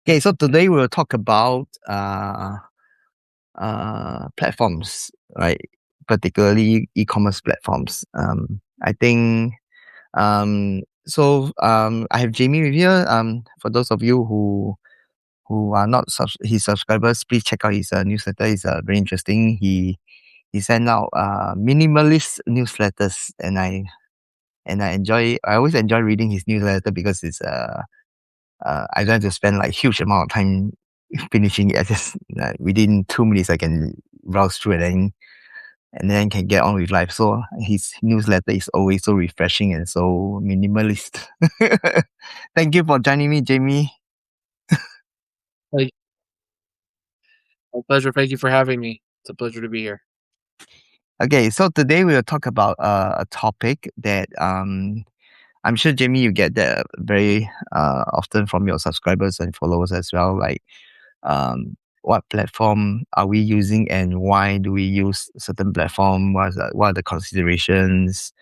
Okay, so today we'll talk about platforms, right? Particularly e-commerce platforms. I think I have Jamie with here. For those of you who are not his subscribers, please check out his newsletter. It's very interesting. He sent out minimalist newsletters, and I always enjoy reading his newsletter because it's I don't have to spend like huge amount of time finishing it. I just within 2 minutes I can browse through and then can get on with life. So his newsletter is always so refreshing and so minimalist. Thank you for joining me, Jamie. Like, my pleasure. Thank you for having me. It's a pleasure to be here. Okay, so today we will talk about a topic that I'm sure, Jamie, you get that very often from your subscribers and followers as well. Like, what platform are we using and why do we use certain platform? What are the considerations?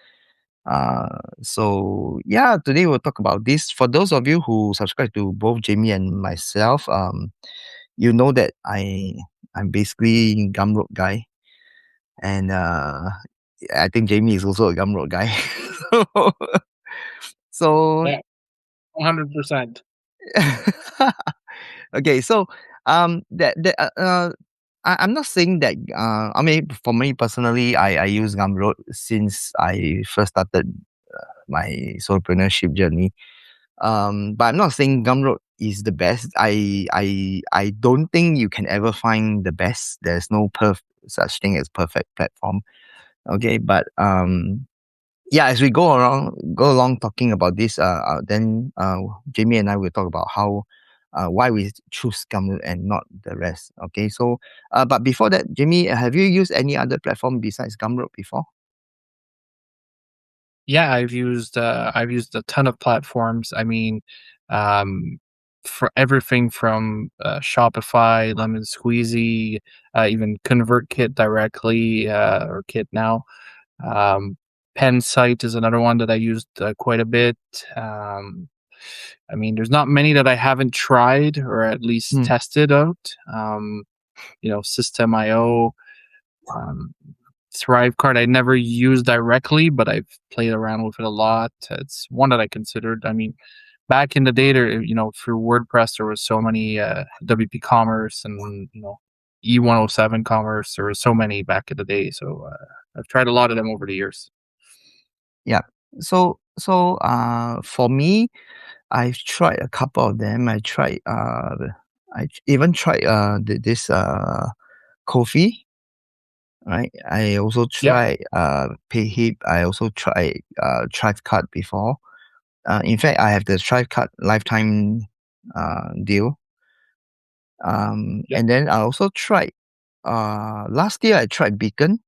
So yeah, today we'll talk about this. For those of you who subscribe to both Jamie and myself, you know that I'm basically Gumroad guy, and I think Jamie is also a Gumroad guy. so, so Yeah, 100%. okay, so I'm not saying that. I mean, for me personally, I use Gumroad since I first started my solopreneurship journey. But I'm not saying Gumroad is the best. I don't think you can ever find the best. There's no such thing as perfect platform. Okay, but yeah, as we go along talking about this, then Jamie and I will talk about how why we choose Gumroad and not the rest. Okay, so but before that, Jamie, have you used any other platform besides Gumroad before? Yeah, I've used a ton of platforms. I mean, um, for everything from Shopify, Lemon Squeezy, even ConvertKit directly, or Kit now. Um, Site is another one that I used quite a bit. Um, I mean, there's not many that I haven't tried or at least Hmm. tested out. System.io. Um, ThriveCart I never used directly, but I've played around with it a lot. It's one that I considered. I mean, back in the day, through WordPress, there was so many WP Commerce and E107 Commerce. There were so many back in the day. So I've tried a lot of them over the years. Yeah. So for me, I've tried a couple of them. I even tried this coffee, right? I also Yep. tried Payhip. I also tried ThriveCart before. In fact, I have the ThriveCart lifetime deal. Yep. And then I also tried last year I tried Beacon.ai.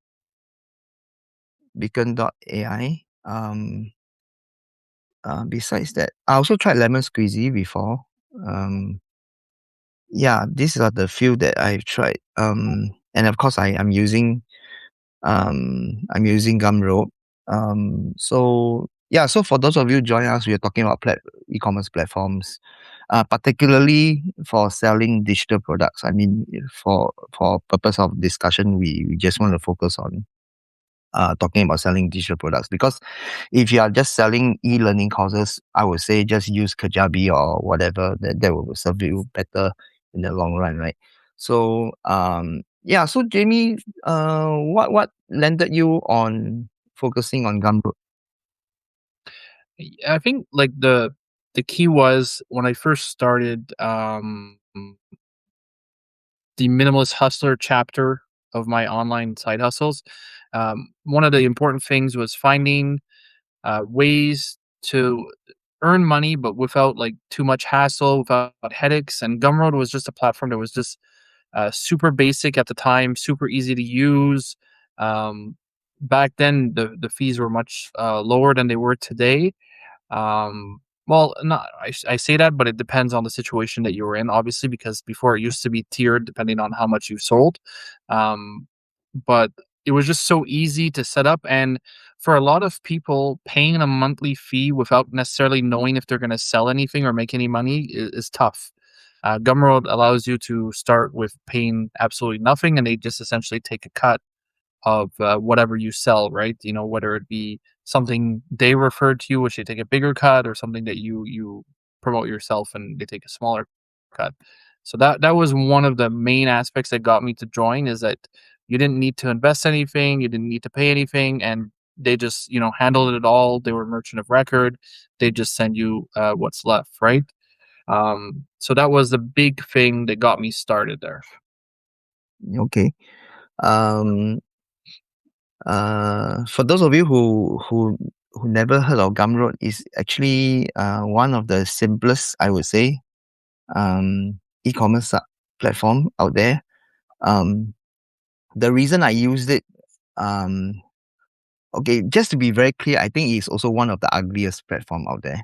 Besides that, I also tried Lemon Squeezy before. Um, yeah, these are the few that I've tried. And of course, I'm using Gumroad. So yeah, so for those of you joining us, we are talking about e-commerce platforms, particularly for selling digital products. I mean, for purpose of discussion, we just want to focus on talking about selling digital products, because if you are just selling e-learning courses, I would say just use Kajabi or whatever that will serve you better in the long run, right? So yeah, so Jamie, what landed you on focusing on Gumroad? I think like the key was when I first started the minimalist hustler chapter of my online side hustles. One of the important things was finding ways to earn money, but without like too much hassle, without headaches. And Gumroad was just a platform that was just super basic at the time, super easy to use. Um, Back then, the fees were much lower than they were today. Well, not I say that, but it depends on the situation that you were in, obviously, because before it used to be tiered depending on how much you sold. Um, but it was just so easy to set up, and for a lot of people, paying a monthly fee without necessarily knowing if they're going to sell anything or make any money is tough. Gumroad allows you to start with paying absolutely nothing, and they just essentially take a cut of whatever you sell, right? You know, whether it be something they refer to you, which they take a bigger cut, or something that you promote yourself and they take a smaller cut. So that was one of the main aspects that got me to join, is that you didn't need to invest anything, you didn't need to pay anything, and they just handled it all. They were merchant of record. They just send you what's left, right? So that was the big thing that got me started there. Okay. Um, for those of you who never heard of Gumroad, is actually one of the simplest, I would say, e-commerce platform out there. Um, the reason I used it, um, okay, just to be very clear, I think it's also one of the ugliest platform out there.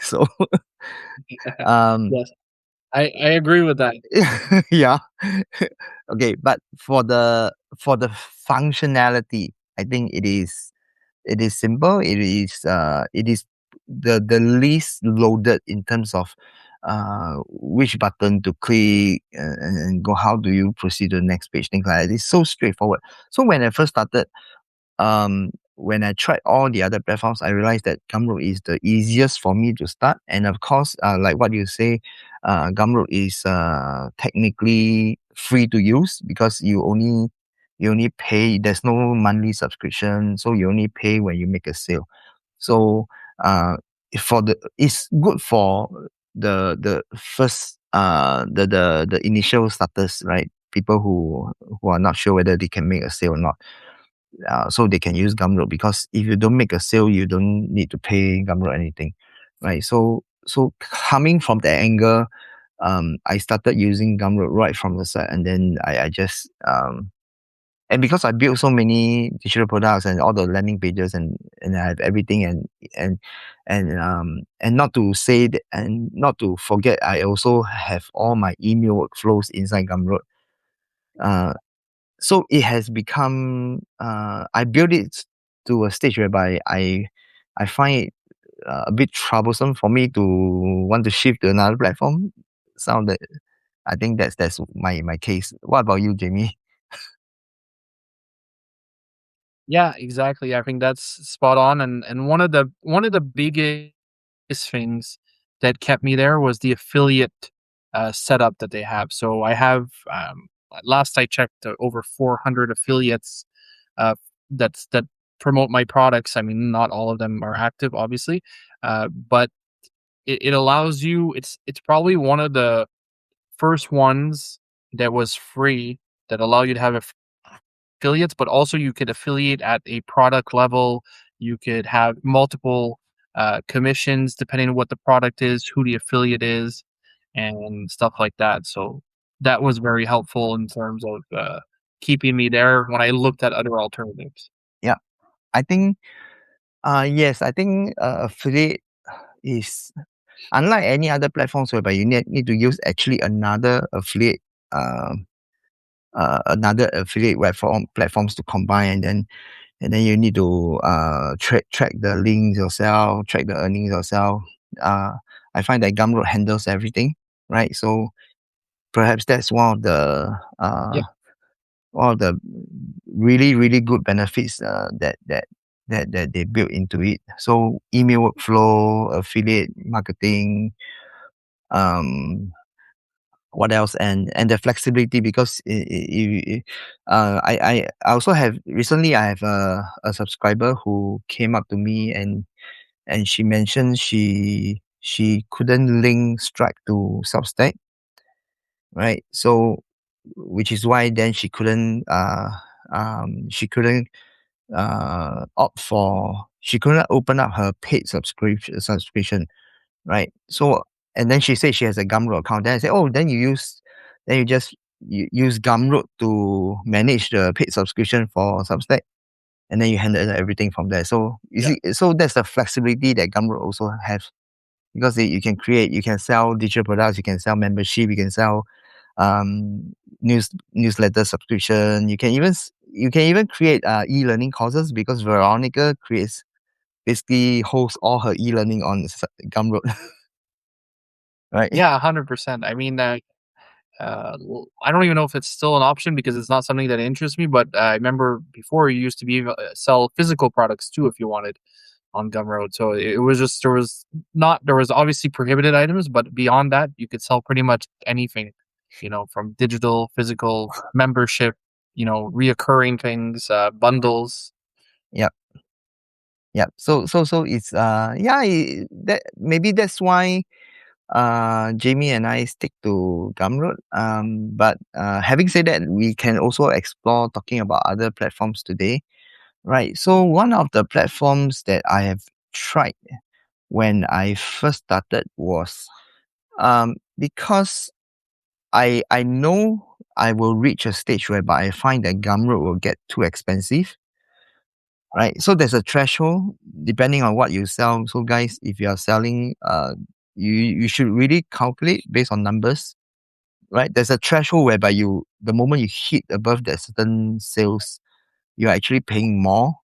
So, um, Yes, I agree with that. yeah. Okay, but for the functionality, I think it is simple. It is the least loaded in terms of which button to click, and go, how do you proceed to the next page, things like that. It's so straightforward. So when I first started, when I tried all the other platforms, I realized that Gumroad is the easiest for me to start. And of course, like what you say, Gumroad is technically free to use, because you only pay. There's no monthly subscription, so you only pay when you make a sale. So it's good for the first the initial starters, right? People who are not sure whether they can make a sale or not. So they can use Gumroad, because if you don't make a sale, you don't need to pay Gumroad anything, right? So coming from that angle, I started using Gumroad right from the start, and then I just and because I built so many digital products and all the landing pages, and I have everything, and and not to say that, and not to forget, I also have all my email workflows inside Gumroad. Uh, so it has become, I built it to a stage whereby I find it a bit troublesome for me to want to shift to another platform. Sound that I think that's my case. What about you, Jamie? Yeah, exactly. I think that's spot on, and one of the biggest things that kept me there was the affiliate setup that they have. So I have, last I checked, over 400 affiliates uh, that promote my products. I mean, not all of them are active, obviously, but it allows you. It's probably one of the first ones that was free, that allow you to have affiliates, but also you could affiliate at a product level. You could have multiple commissions depending on what the product is, who the affiliate is, and stuff like that. So that was very helpful in terms of keeping me there when I looked at other alternatives. Yeah, I think, yes, I think affiliate is unlike any other platforms whereby you need to use actually another affiliate platforms to combine, and then you need to track the links yourself, track the earnings yourself. Uh, I find that Gumroad handles everything, right? So perhaps that's Yeah, one of the really really good benefits that they built into it. So email workflow, affiliate marketing, um, what else, and the flexibility, because I also have recently, I have a subscriber who came up to me, and she mentioned she couldn't link Stripe to Substack, right? So which is why then she couldn't open up her paid subscription, right? So, and then she said she has a Gumroad account. Then I said, oh, then you just use Gumroad to manage the paid subscription for Substack, and then you handle everything from there. So you yeah. see, so that's the flexibility that Gumroad also has, because you can sell digital products, you can sell membership, you can sell newsletter subscription. You can even create e-learning courses, because Veronica creates basically hosts all her e-learning on Gumroad. right? Yeah, 100%. I mean, I don't even know if it's still an option because it's not something that interests me. But I remember before you used to be able to sell physical products too if you wanted on Gumroad. So it was just there was obviously prohibited items, but beyond that, you could sell pretty much anything. From digital, physical, membership, reoccurring things, bundles. Yeah. Yeah. So it's yeah, that maybe that's why Jamie and I stick to Gumroad. But having said that, we can also explore talking about other platforms today. Right. So one of the platforms that I have tried when I first started was because I know I will reach a stage whereby I find that Gumroad will get too expensive. Right. So there's a threshold depending on what you sell. So guys, if you are selling you should really calculate based on numbers. Right. There's a threshold whereby the moment you hit above that certain sales, you're actually paying more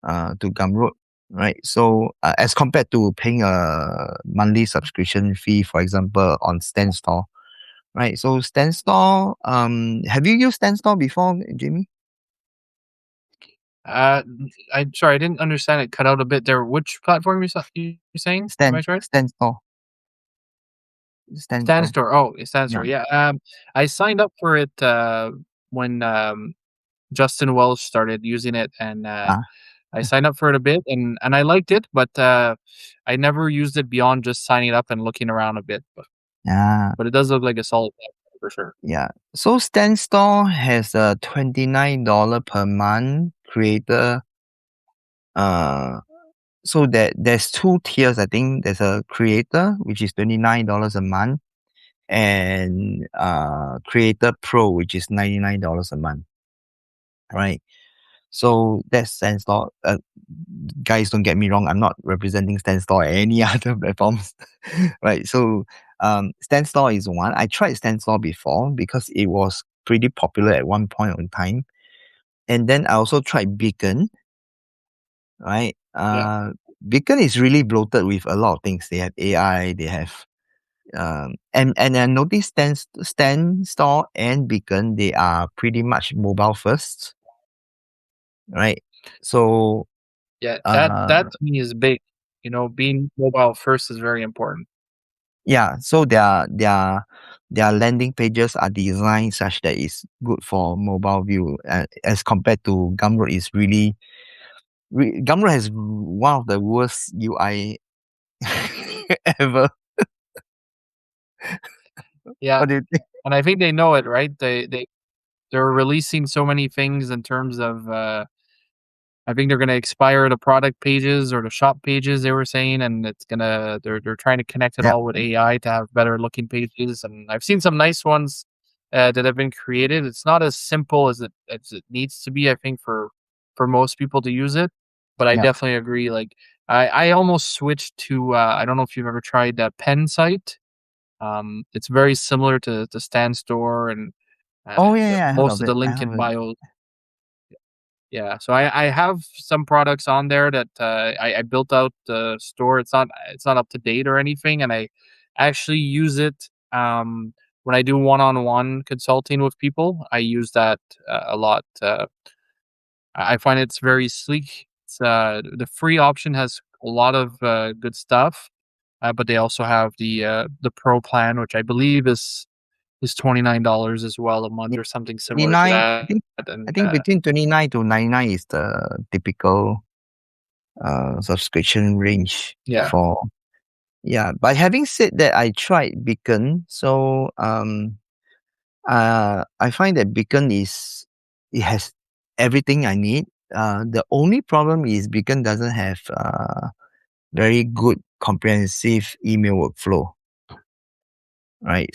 to Gumroad, right? So as compared to paying a monthly subscription fee, for example, on Stan Store, right? So Stan Store, have you used Stan Store before, Jamie? Uh, I'm sorry, I didn't understand it. Cut out a bit there. Which platform you're saying? Am I right? Stan Store, Stan Stan Store. Store. Oh, it's Stan Yeah. Store. Yeah. I signed up for it when Justin Welsh started using it, and Ah, I signed up for it a bit, and I liked it, but I never used it beyond just signing up and looking around a bit. yeah, But it does look like a solid platform for sure. yeah. So Stan Store has a $29 per month creator. Uh, so there's two tiers. I think there's a creator which is $29 a month, and Creator Pro, which is $99 a month, right? So that's StanStore. Guys, don't get me wrong. I'm not representing StanStore or any other platforms, right? So StanStore is one. I tried StanStore before because it was pretty popular at one point in time, and then I also tried Beacon, right? Yeah. Beacon is really bloated with a lot of things. They have AI, they have and I noticed Stan Store and Beacon, they are pretty much mobile first, right? So Yeah, uh that to me is big. Being mobile first is very important. yeah, so their landing pages are designed such that it's good for mobile view, as compared to Gumroad is really Gumroad has one of the worst UI ever. Yeah, What do you think? and I think they know it, right? They're releasing so many things in terms of I think they're gonna expire the product pages or the shop pages they were saying, and they're trying to connect it Yeah, all with AI to have better looking pages. And I've seen some nice ones that have been created. It's not as simple as it needs to be, I think, for most people to use it. But I yeah. definitely agree. Like I almost switched to I don't know if you've ever tried that Pen site. It's very similar to Stan Store and Oh yeah, yeah, I heard most of of it. the I link heard in of it. bio. Yeah, so I have some products on there that I built out the store. It's not up to date or anything, and I actually use it when I do one-on-one consulting with people. I use that a lot. I find it's very sleek. The free option has a lot of good stuff, but they also have the pro plan, which I believe is $29 as well a month Yeah, or something similar to 29. that. I And think between 29 to 99 is the typical subscription range yeah, for. Yeah, but having said that, I tried Beacon. So I find that Beacon it has everything I need. The only problem is Beacon doesn't have very good comprehensive email workflow, right?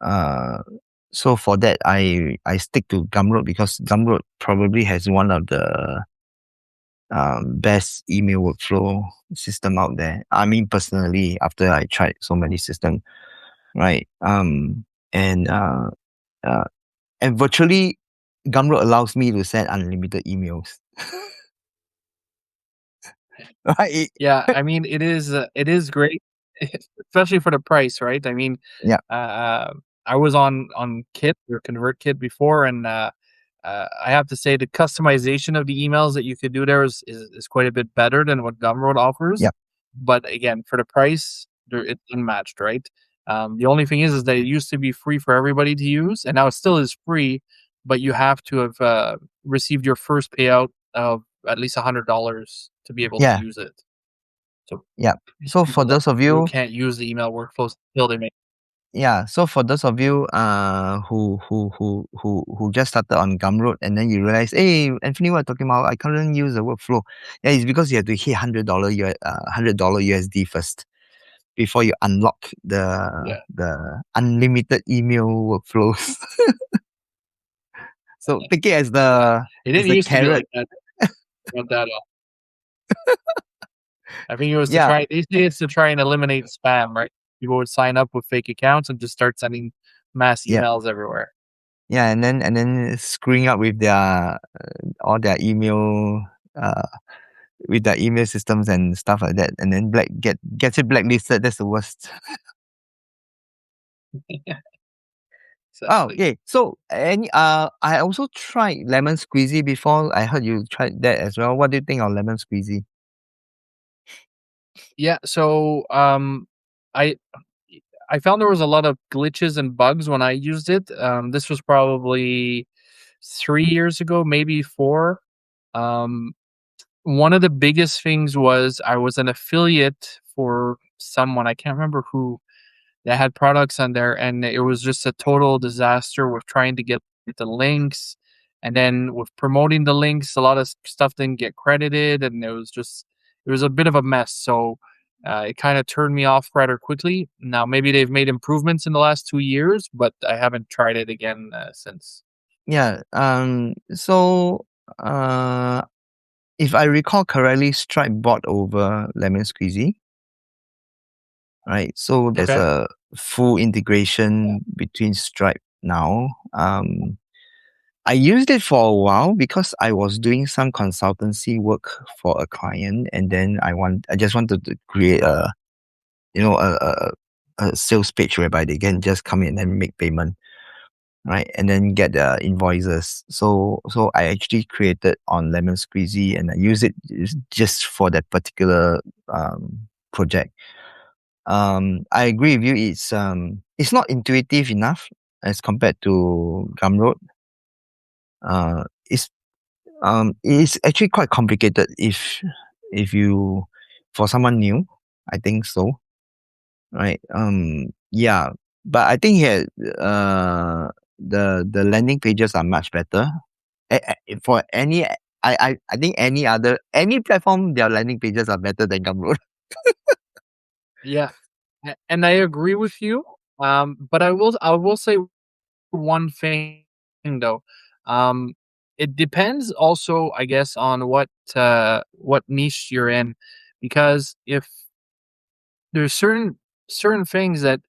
Uh so for that I stick to Gumroad because Gumroad probably has one of the best email workflow system out there. I mean, personally, after I tried so many systems, right? And uh, and virtually, Gumroad allows me to send unlimited emails. Right? yeah. I mean, it is great. especially for the price, right? I mean, Yeah, I was on Kit or ConvertKit before, and I have to say the customization of the emails that you could do there is quite a bit better than what Gumroad offers. yeah, But again, for the price, it's unmatched, right? The only thing is that it used to be free for everybody to use, and now it still is free, but you have to have received your first payout of at least $100 to be able to yeah, use it. So yeah. So for people like those of you you, can't use the email workflows until they make. yeah. So for those of you, who just started on Gumroad and then you realize, hey, Anthony, what talking about? I can't use the workflow. Yeah, it's because you have to hit $100 USD first before you unlock Yeah, the unlimited email workflows. So take it yeah. It as didn't the used to be carrot. like that. Not that I think it was to Yeah, try. They say it's to try and eliminate spam, right? People would sign up with fake accounts and just start sending mass yeah, emails everywhere. yeah, and then screwing up with their all their email uh with their email systems and stuff like that, and then gets it blacklisted. That's the worst. Oh, Exactly. okay. So any I also tried lemon squeezy before. I heard you tried that as well. What do you think of lemon squeezy? Yeah. So I I found there was a lot of glitches and bugs when I used it. This was probably 3 years ago, maybe four. Um, One of the biggest things was I was an affiliate for someone, I can't remember who, that had products on there, and it was just a total disaster with trying to get the links, and then with promoting the links, a lot of stuff didn't get credited, and it was a bit of a mess. So it kind of turned me off rather quickly. Now maybe they've made improvements in the last 2 years, but I haven't tried it again since. Yeah. So uh, if I recall correctly, Stripe bought over lemon squeezy, right? So there's Okay. a full Yeah. integration between Stripe now. I used it for a while because I was doing some consultancy work for a client, and then I just wanted to create a you know a sales page whereby they can just come in and make payment, right, and then get the invoices. So I actually created on lemon squeezy and I use it just for that particular project. I agree with you. It's not intuitive enough as compared to Gumroad. It's it's actually quite complicated if you for someone new. I think so, right? Yeah, but I think here the landing pages are much better. For any, I think any platform, their landing pages are better than Gumroad. Yeah. And I agree with you. But I will say one thing though. Um, it depends also, I guess, on what niche you're in, because if there's certain things that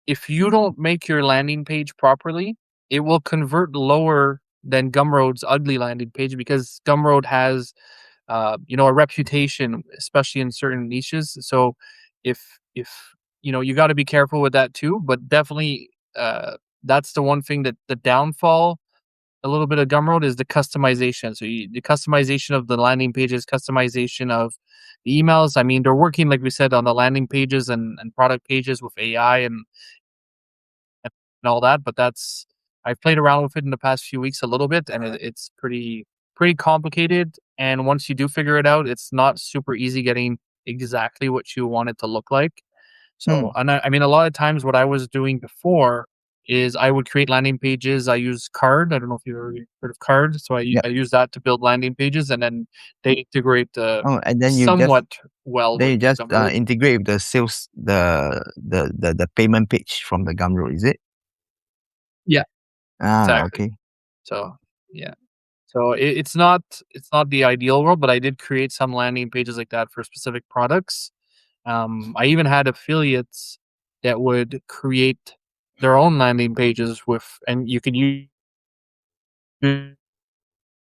if you don't make your landing page properly, it will convert lower than Gumroad's ugly landing page, because Gumroad has a reputation, especially in certain niches. So if you got to be careful with that too. But definitely, that's the one thing that the downfall a little bit of Gumroad is the customization. So the customization of the landing pages, customization of the emails. I mean, they're working, like we said, on the landing pages and product pages with AI and all that. But I've played around with it in the past few weeks a little bit, and it's pretty complicated. And once you do figure it out, it's not super easy getting exactly what you want it to look like. So, Hmm. and I mean, a lot of times what I was doing before is I would create landing pages. I use Card. I don't know if you've ever heard of Card. So Yeah. I use that to build landing pages, and then they integrate Oh, and somewhat well then with you just Gumroad. integrate with the sales the payment page from the Gumroad, is it? Yeah, Ah, exactly. okay. So yeah. So it's not the ideal world, but I did create some landing pages like that for specific products. I even had affiliates that would create their own landing pages and you could use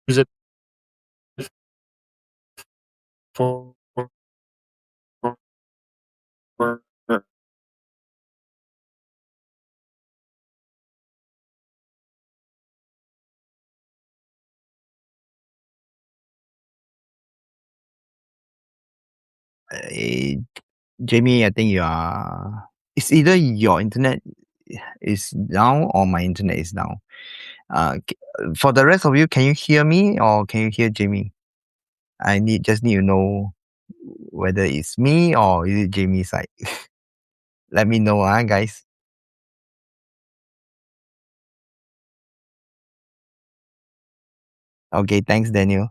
it for Uh, Jamie, I think you are. It's either your internet is down or my internet is down. For the rest of you, can you hear me or can you hear Jamie? I just need to know whether it's me or is it Jamie's side. Let me know, guys. Okay, thanks, Daniel.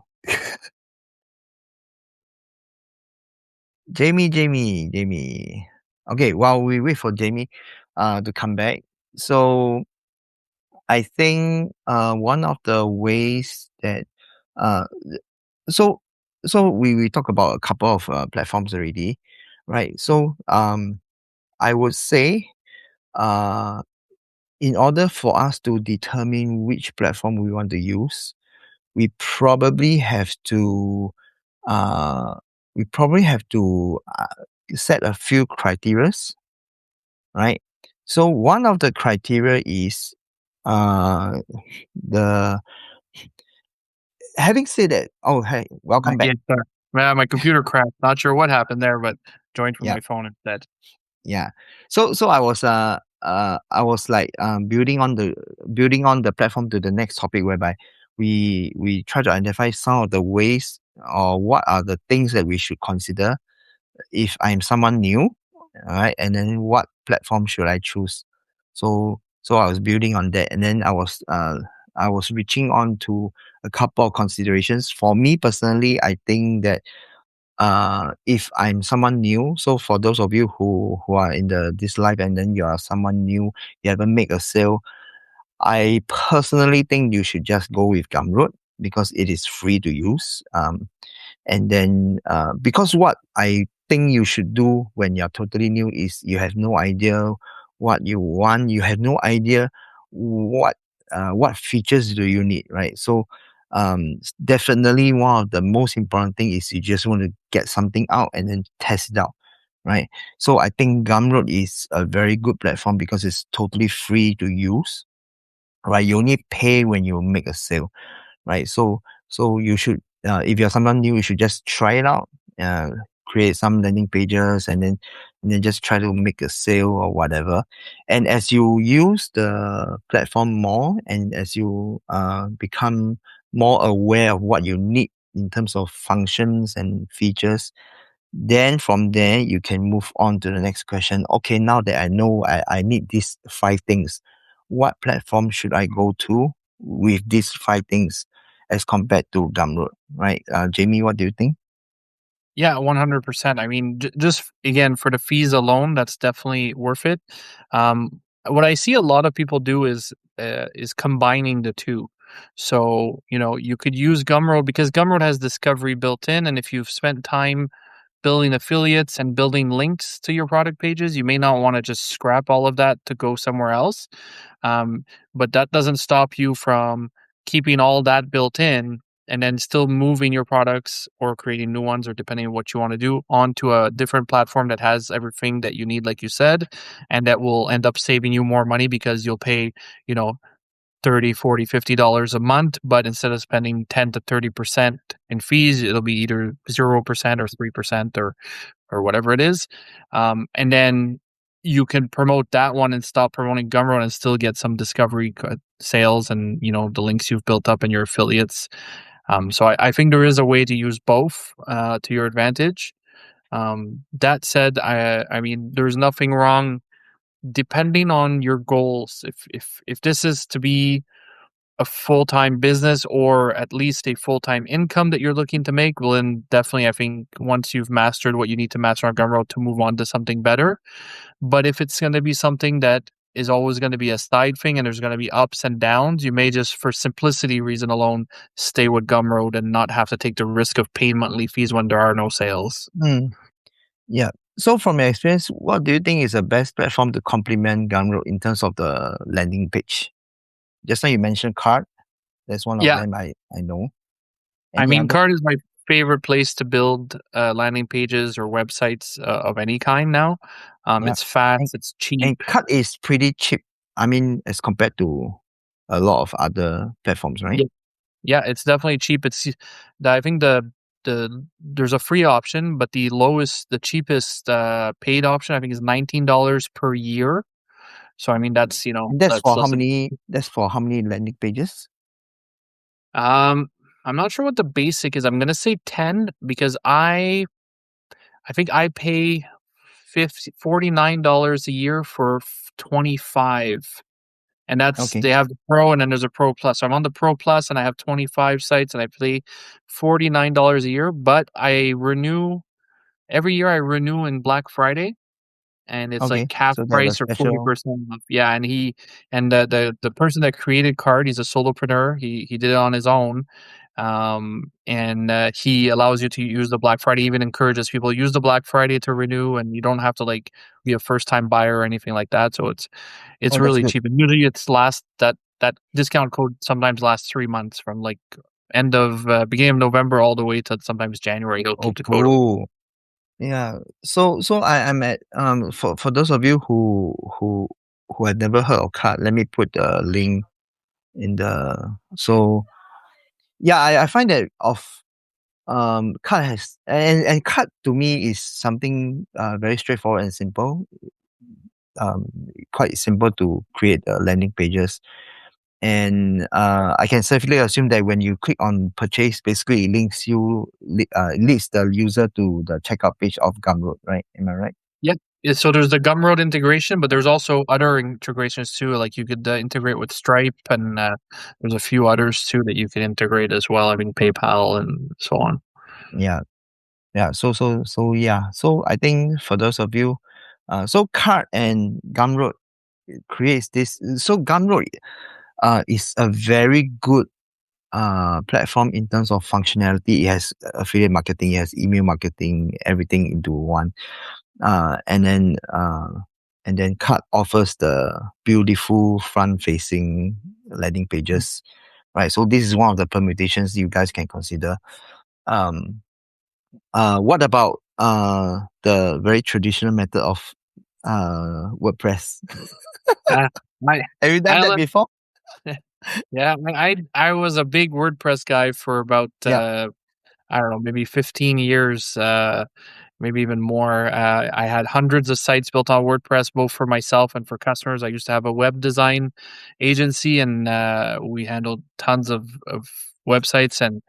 Jamie. Okay, while we wait for Jamie to come back. So I think one of the ways that uh so we talk about a couple of platforms already, right? So I would say uh in order for us to determine which platform we want to use, we probably have to uh we probably have to set a few criterias, right? So one of the criteria is uh the having said that, oh hey, welcome back. Yeah, sorry. Yeah, my computer crashed. Not sure what happened there, but joined from Yeah, my phone instead. yeah. So I was like building on the platform to the next topic whereby we try to identify some of the ways or what are the things that we should consider if I'm someone new, all right, and then what platform should I choose? So I was building on that, and then I was reaching on to a couple of considerations. For me personally, I think that if I'm someone new, so for those of you who are in this live and then you are someone new, you haven't made a sale, I personally think you should just go with Gumroad because it is free to use. And then because what I think you should do when you're totally new is you have no idea what you want, you have no idea what what features do you need, right? So definitely one of the most important thing is you just want to get something out and then test it out, right? So I think Gumroad is a very good platform because it's totally free to use, right? You only pay when you make a sale, right? So you should, if you're someone new, you should just try it out, uh, create some landing pages, and then just try to make a sale or whatever. And as you use the platform more, and as you become more aware of what you need in terms of functions and features, then from there you can move on to the next question. Okay, now that I know I need these five things, what platform should I go to with these five things as compared to Gumroad, right? Jamie, what do you think? Yeah, 100%. I mean, just again for the fees alone, that's definitely worth it. What I see a lot of people do is combining the two. So, you could use Gumroad because Gumroad has discovery built in, and if you've spent time building affiliates and building links to your product pages, you may not want to just scrap all of that to go somewhere else. Um, but that doesn't stop you from keeping all that built in and then still moving your products or creating new ones or depending on what you want to do onto a different platform that has everything that you need, like you said, and that will end up saving you more money because you'll pay, you know, 30, 40, $50 a month, but instead of spending 10 to 30% in fees, it'll be either 0% or 3% or whatever it is. And then you can promote that one and stop promoting Gumroad and still get some discovery sales and, the links you've built up in your affiliates. So I think there is a way to use both to your advantage. That said, I mean, there's nothing wrong depending on your goals. If this is to be a full-time business or at least a full-time income that you're looking to make, well, then definitely I think once you've mastered what you need to master on Gumroad to move on to something better. But if it's going to be something that is always going to be a side thing and there's going to be ups and downs, you may just, for simplicity reason alone, stay with Gumroad and not have to take the risk of paying monthly fees when there are no sales. Hmm. Yeah. So from your experience, what do you think is the best platform to complement Gumroad in terms of the landing page? Just now you mentioned Card. That's one of Yeah, them I know. I Any mean, other? Card is my favorite place to build landing pages or websites of any kind now. Yeah. It's And fast, it's cheap. and Cut is pretty cheap. I mean, as compared to a lot of other platforms, right? Yeah, yeah, it's definitely cheap. I think the there's a free option, but the cheapest paid option I think is $19 per year. So I mean that's And that's that's for how less than. many? That's for how many landing pages? Um, I'm not sure what the basic is. I'm gonna say 10 because I think I pay $49 a year for 25. And that's Okay, they have the Pro and then there's a Pro Plus. So I'm on the Pro Plus and I have 25 sites and I pay $49 a year, but I renew every year I renew in Black Friday and it's like okay. half So they have a price or special. 40% off. Yeah, and the person that created Card, he's a solopreneur. He did it on his own. And he allows you to use the Black Friday, even encourages people use the Black Friday to renew and you don't have to like be a first time buyer or anything like that. So it's Oh, that's really good. cheap. And usually it's last that discount code sometimes lasts 3 months from like end of beginning of November all the way to sometimes January. He'll Oh, keep the code. cool. Yeah. So I'm at for those of you who have never heard of card, let me put the link in the so yeah, I find that of card has and card to me is something very straightforward and simple. Um, Quite simple to create landing pages. And I can safely assume that when you click on purchase, basically it leads the user to the checkout page of Gumroad, right? Am I right? Yeah. Yeah, so there's the Gumroad integration, but there's also other integrations too. Like you could integrate with Stripe, and there's a few others too that you can integrate as well. I mean, PayPal and so on. Yeah, yeah. So yeah. So I think for those of you, so Card and Gumroad creates this. So Gumroad is a very good platform in terms of functionality. It has affiliate marketing, it has email marketing, everything into one. Uh, and then uh, and then Cut offers the beautiful front-facing landing pages, right? So this is one of the permutations you guys can consider. Um, what about the very traditional method of WordPress? Uh, I Have you done I that love, before? yeah, I was a big WordPress guy for about Yeah, I don't know, maybe 15 years, maybe even more. I had hundreds of sites built on WordPress, both for myself and for customers. I used to have a web design agency, and we handled tons of websites. And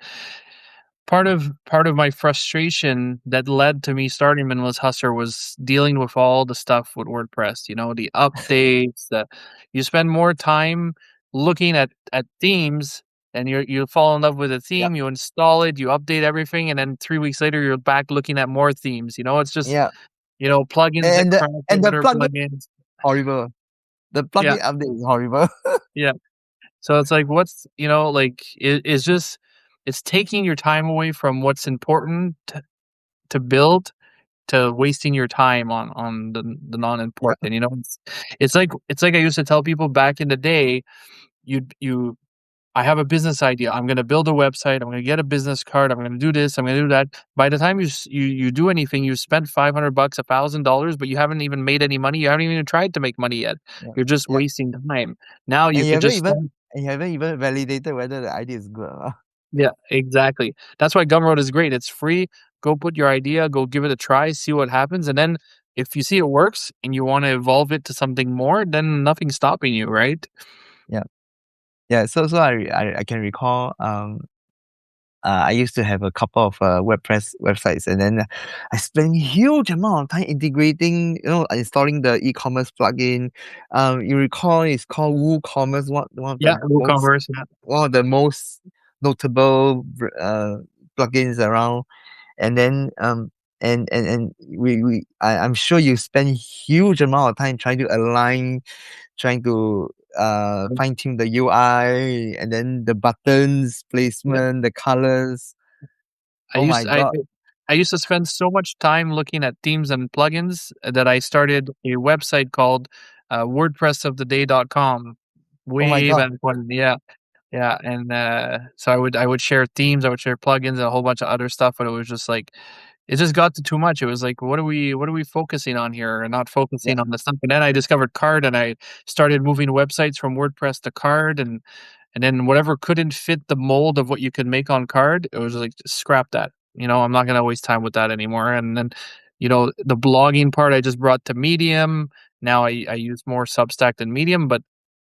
part of my frustration that led to me starting Minimalist Hustler was dealing with all the stuff with WordPress. The updates. You spend more time looking at themes, and you fall in love with a yeah, theme. You install it, you update everything, and then 3 weeks later you're back looking at more themes. It's just yeah. plugins that And crash the other plugin plugins. horrible. The Yeah, plugin update is horrible. yeah. So it's like, like it's just it's taking your time away from what's important to build to wasting your time on the Yeah, non-important. It's like I used to tell people back in the day, you I have a business idea. I'm gonna build a website. I'm gonna get a business card. I'm gonna do this. I'm gonna do that. By the time you do anything, you spent $500, $1,000, but you haven't even made any money. You haven't even tried to make money yet. yeah, You're just yeah. wasting time. Now And you you could haven't just even start. and you haven't even validated whether the idea is good or not. Yeah, exactly. That's why Gumroad is great. It's free. Go put your idea, go give it a try, see what happens. And then if you see it works and you want to evolve it to something more, then nothing's stopping you, right? Yeah. Yeah, so I can recall, I used to have a couple of WordPress websites, and then I spent huge amount of time integrating, installing the e-commerce plugin. You recall it's called WooCommerce, Yeah, WooCommerce. Yeah. one of the most notable plugins around. And then and I'm sure you spend huge amount of time trying to align, trying to fine tune the UI, and then the buttons Yeah. placement, the colors. I Oh my used I god. I used to spend so much time looking at themes and plugins that I started a website called WordPressoftheday.com Oh my way god. back when. Yeah. Yeah, and so I would share themes, I would share plugins, and a whole bunch of other stuff, but it was just like it just got to too much. It was like, what are we focusing on here, and not Yeah, focusing on the stuff. And then I discovered Card, and I started moving websites from WordPress to Card, and then whatever couldn't fit the mold of what you could make on Card, it was like scrap that. I'm not gonna waste time with that anymore. And then, the blogging part I just brought to Medium. Now I use more Substack than Medium, but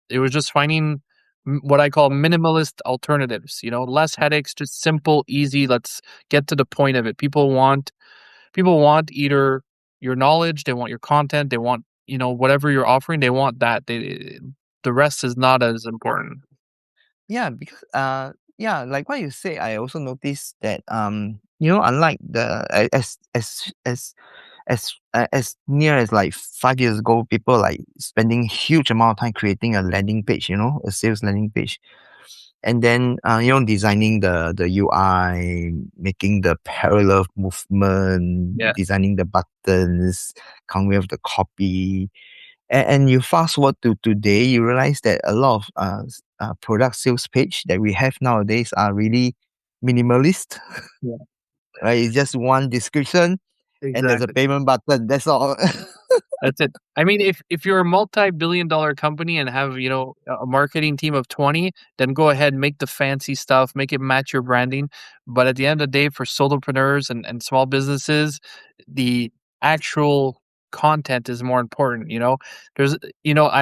it was just finding what I call minimalist alternatives. Less headaches, just simple, easy. Let's get to the point of it. People want either your knowledge, they want your content, they want whatever you're offering. They want that. The rest is not as important. Yeah, because yeah, like what you say, I also noticed that unlike the as near as like 5 years ago, people like spending huge amount of time creating a landing page, a sales landing page, and then designing the UI, making the parallel movement, Yeah, designing the buttons, coming up with the copy. And you fast forward to today, you realize that a lot of product sales page that we have nowadays are really minimalist, yeah, right? It's just one description and there's a exactly. payment button. That's all. That's it. I mean, if you're a multi-billion-dollar company and have, a marketing team of 20, then go ahead, make the fancy stuff, make it match your branding. But at the end of the day, for solopreneurs and small businesses, the actual content is more important. I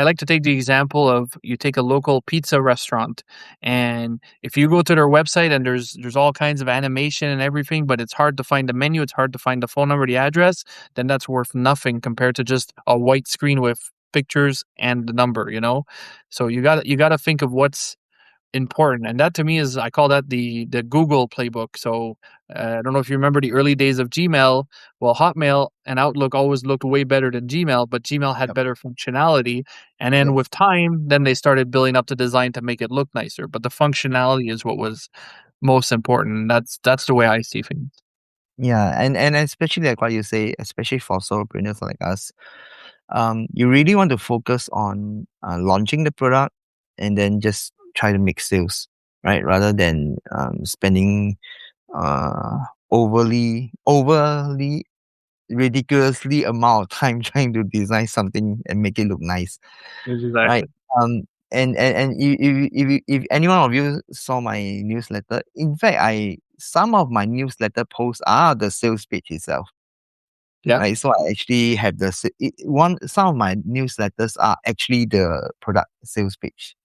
like to take the example of, you take a local pizza restaurant, and if you go to their website and there's all kinds of animation and everything, but it's hard to find the menu, it's hard to find the phone number, the address, then that's worth nothing compared to just a white screen with pictures and the number. So you got to think of what's important, and that to me is, I call that the Google playbook. So I don't know if you remember the early days of Gmail. Well, Hotmail and Outlook always looked way better than Gmail, but Gmail had Yep. better functionality. And then Yes. with time, then they started building up the design to make it look nicer, but the functionality is what was most important. And that's the way I see things. Yeah, and especially like what you say, especially for solopreneurs like us, you really want to focus on launching the product and then just try to make sales, right? Rather than spending uh, overly ridiculously amount of time trying to design something and make it look nice, right? Exactly. And if any one of you saw my newsletter, in fact, I some of my newsletter posts are the sales page itself, Yeah, right? So I actually have some of my newsletters are actually the product sales page,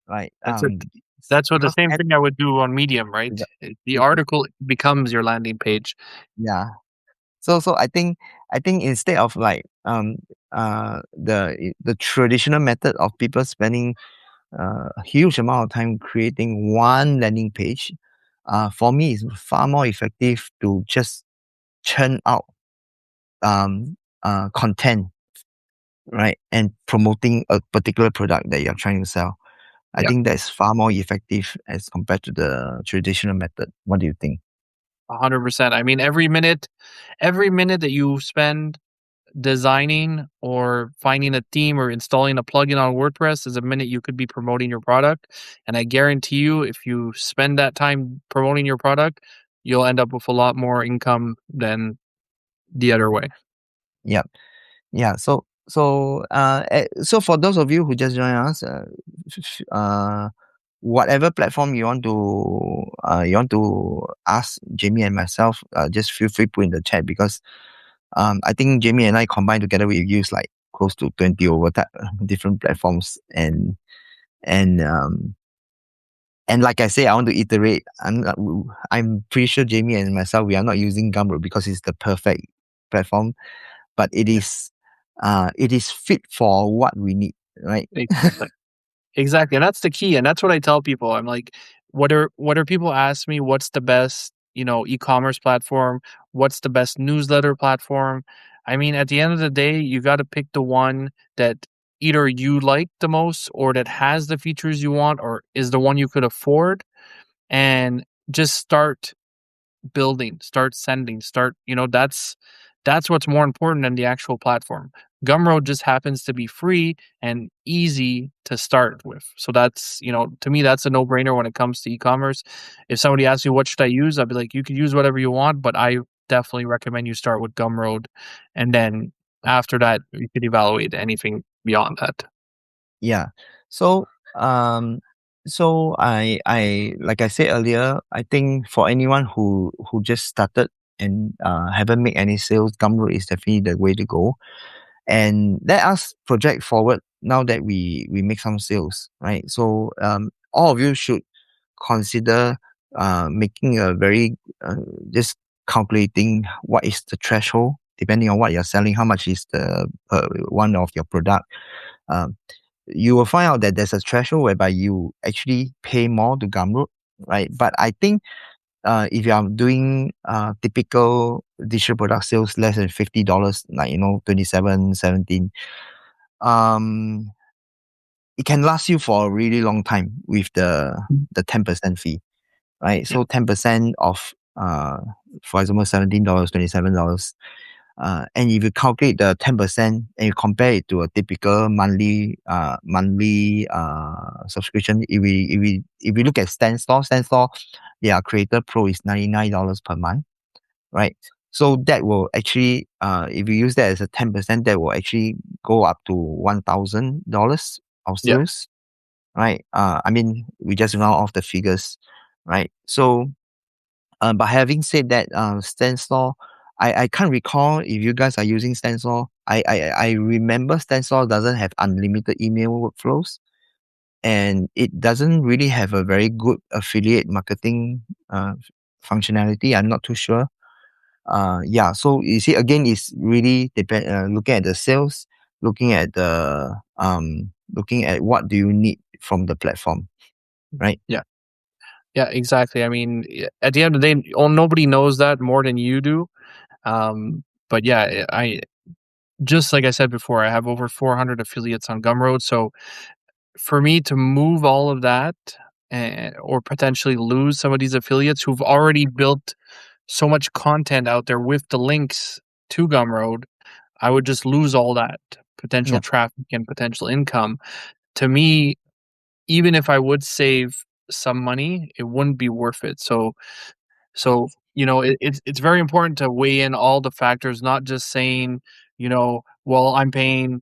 right? that's it. That's what the Because same at thing I would do on Medium, right? The article becomes your landing page. yeah. So I think instead of like the traditional method of people spending a huge amount of time creating one landing page, for me it's far more effective to just churn out content, right, and promoting a particular product that you're trying to sell. I Yeah, think that's far more effective as compared to the traditional method. What do you think? 100%. I mean, every minute that you spend designing or finding a theme or installing a plugin on WordPress is a minute you could be promoting your product. And I guarantee you, if you spend that time promoting your product, you'll end up with a lot more income than the other way. Yeah. Yeah. So for those of you who just joined us, whatever platform you want to ask Jamie and myself, just feel free put in the chat because I think Jamie and I combined together we use like close to 20 over different platforms and um and like I say, I want to iterate. I'm pretty sure Jamie and myself we are not using Gumroad because it's the perfect platform, but it is fit for what we need, right? Exactly. Exactly, and that's the key, and that's what I tell people. I'm like, whether people ask me what's the best, e-commerce platform, what's the best newsletter platform? I mean, at the end of the day, you got to pick the one that either you like the most or that has the features you want or is the one you could afford, and just start building, start sending, that's what's more important than the actual platform. Gumroad just happens to be free and easy to start with. So that's, to me, that's a no-brainer when it comes to e-commerce. If somebody asks me what should I use, I'd be like, you can use whatever you want, but I definitely recommend you start with Gumroad. And then after that, you could evaluate anything beyond that. Yeah. So um So I like I said earlier, I think for anyone who just started and haven't made any sales, Gumroad is definitely the way to go. And let us project forward now that we make some sales, right? So all of you should consider making a very just calculating what is the threshold depending on what you're selling, how much is the one of your product. Um, you will find out that there's a threshold whereby you actually pay more to Gumroad, right? But I think if you are doing typical digital product sales less than $50, like 27, 17, um, it can last you for a really long time with the 10% fee, right? Yeah, So 10% of for example $17, $27. And if you calculate the 10% and you compare it to a typical monthly subscription, if we look at Stand Store, yeah, Creator Pro is $99 per month, right? So that will actually, if you use that as a 10%, that will actually go up to $1,000 of yeah, sales, right? I mean, we just round off the figures, right? So but having said that, Stanstore, I can't recall if you guys are using Stanstore. I remember Stanstore doesn't have unlimited email workflows, and it doesn't really have a very good affiliate marketing functionality. I'm not too sure. Yeah. So you see, again, it's really depend. Looking at the sales, looking at what do you need from the platform, right? yeah, yeah, exactly. I mean, at the end of the day, nobody knows that more than you do. But yeah, I just like I said before, I have over 400 affiliates on Gumroad. So for me to move all of that, or potentially lose some of these affiliates who've already built so much content out there with the links to Gumroad, I would just lose all that potential Yeah. traffic and potential income. To me, even if I would save some money, it wouldn't be worth it. So, it's very important to weigh in all the factors, not just saying, well, I'm paying,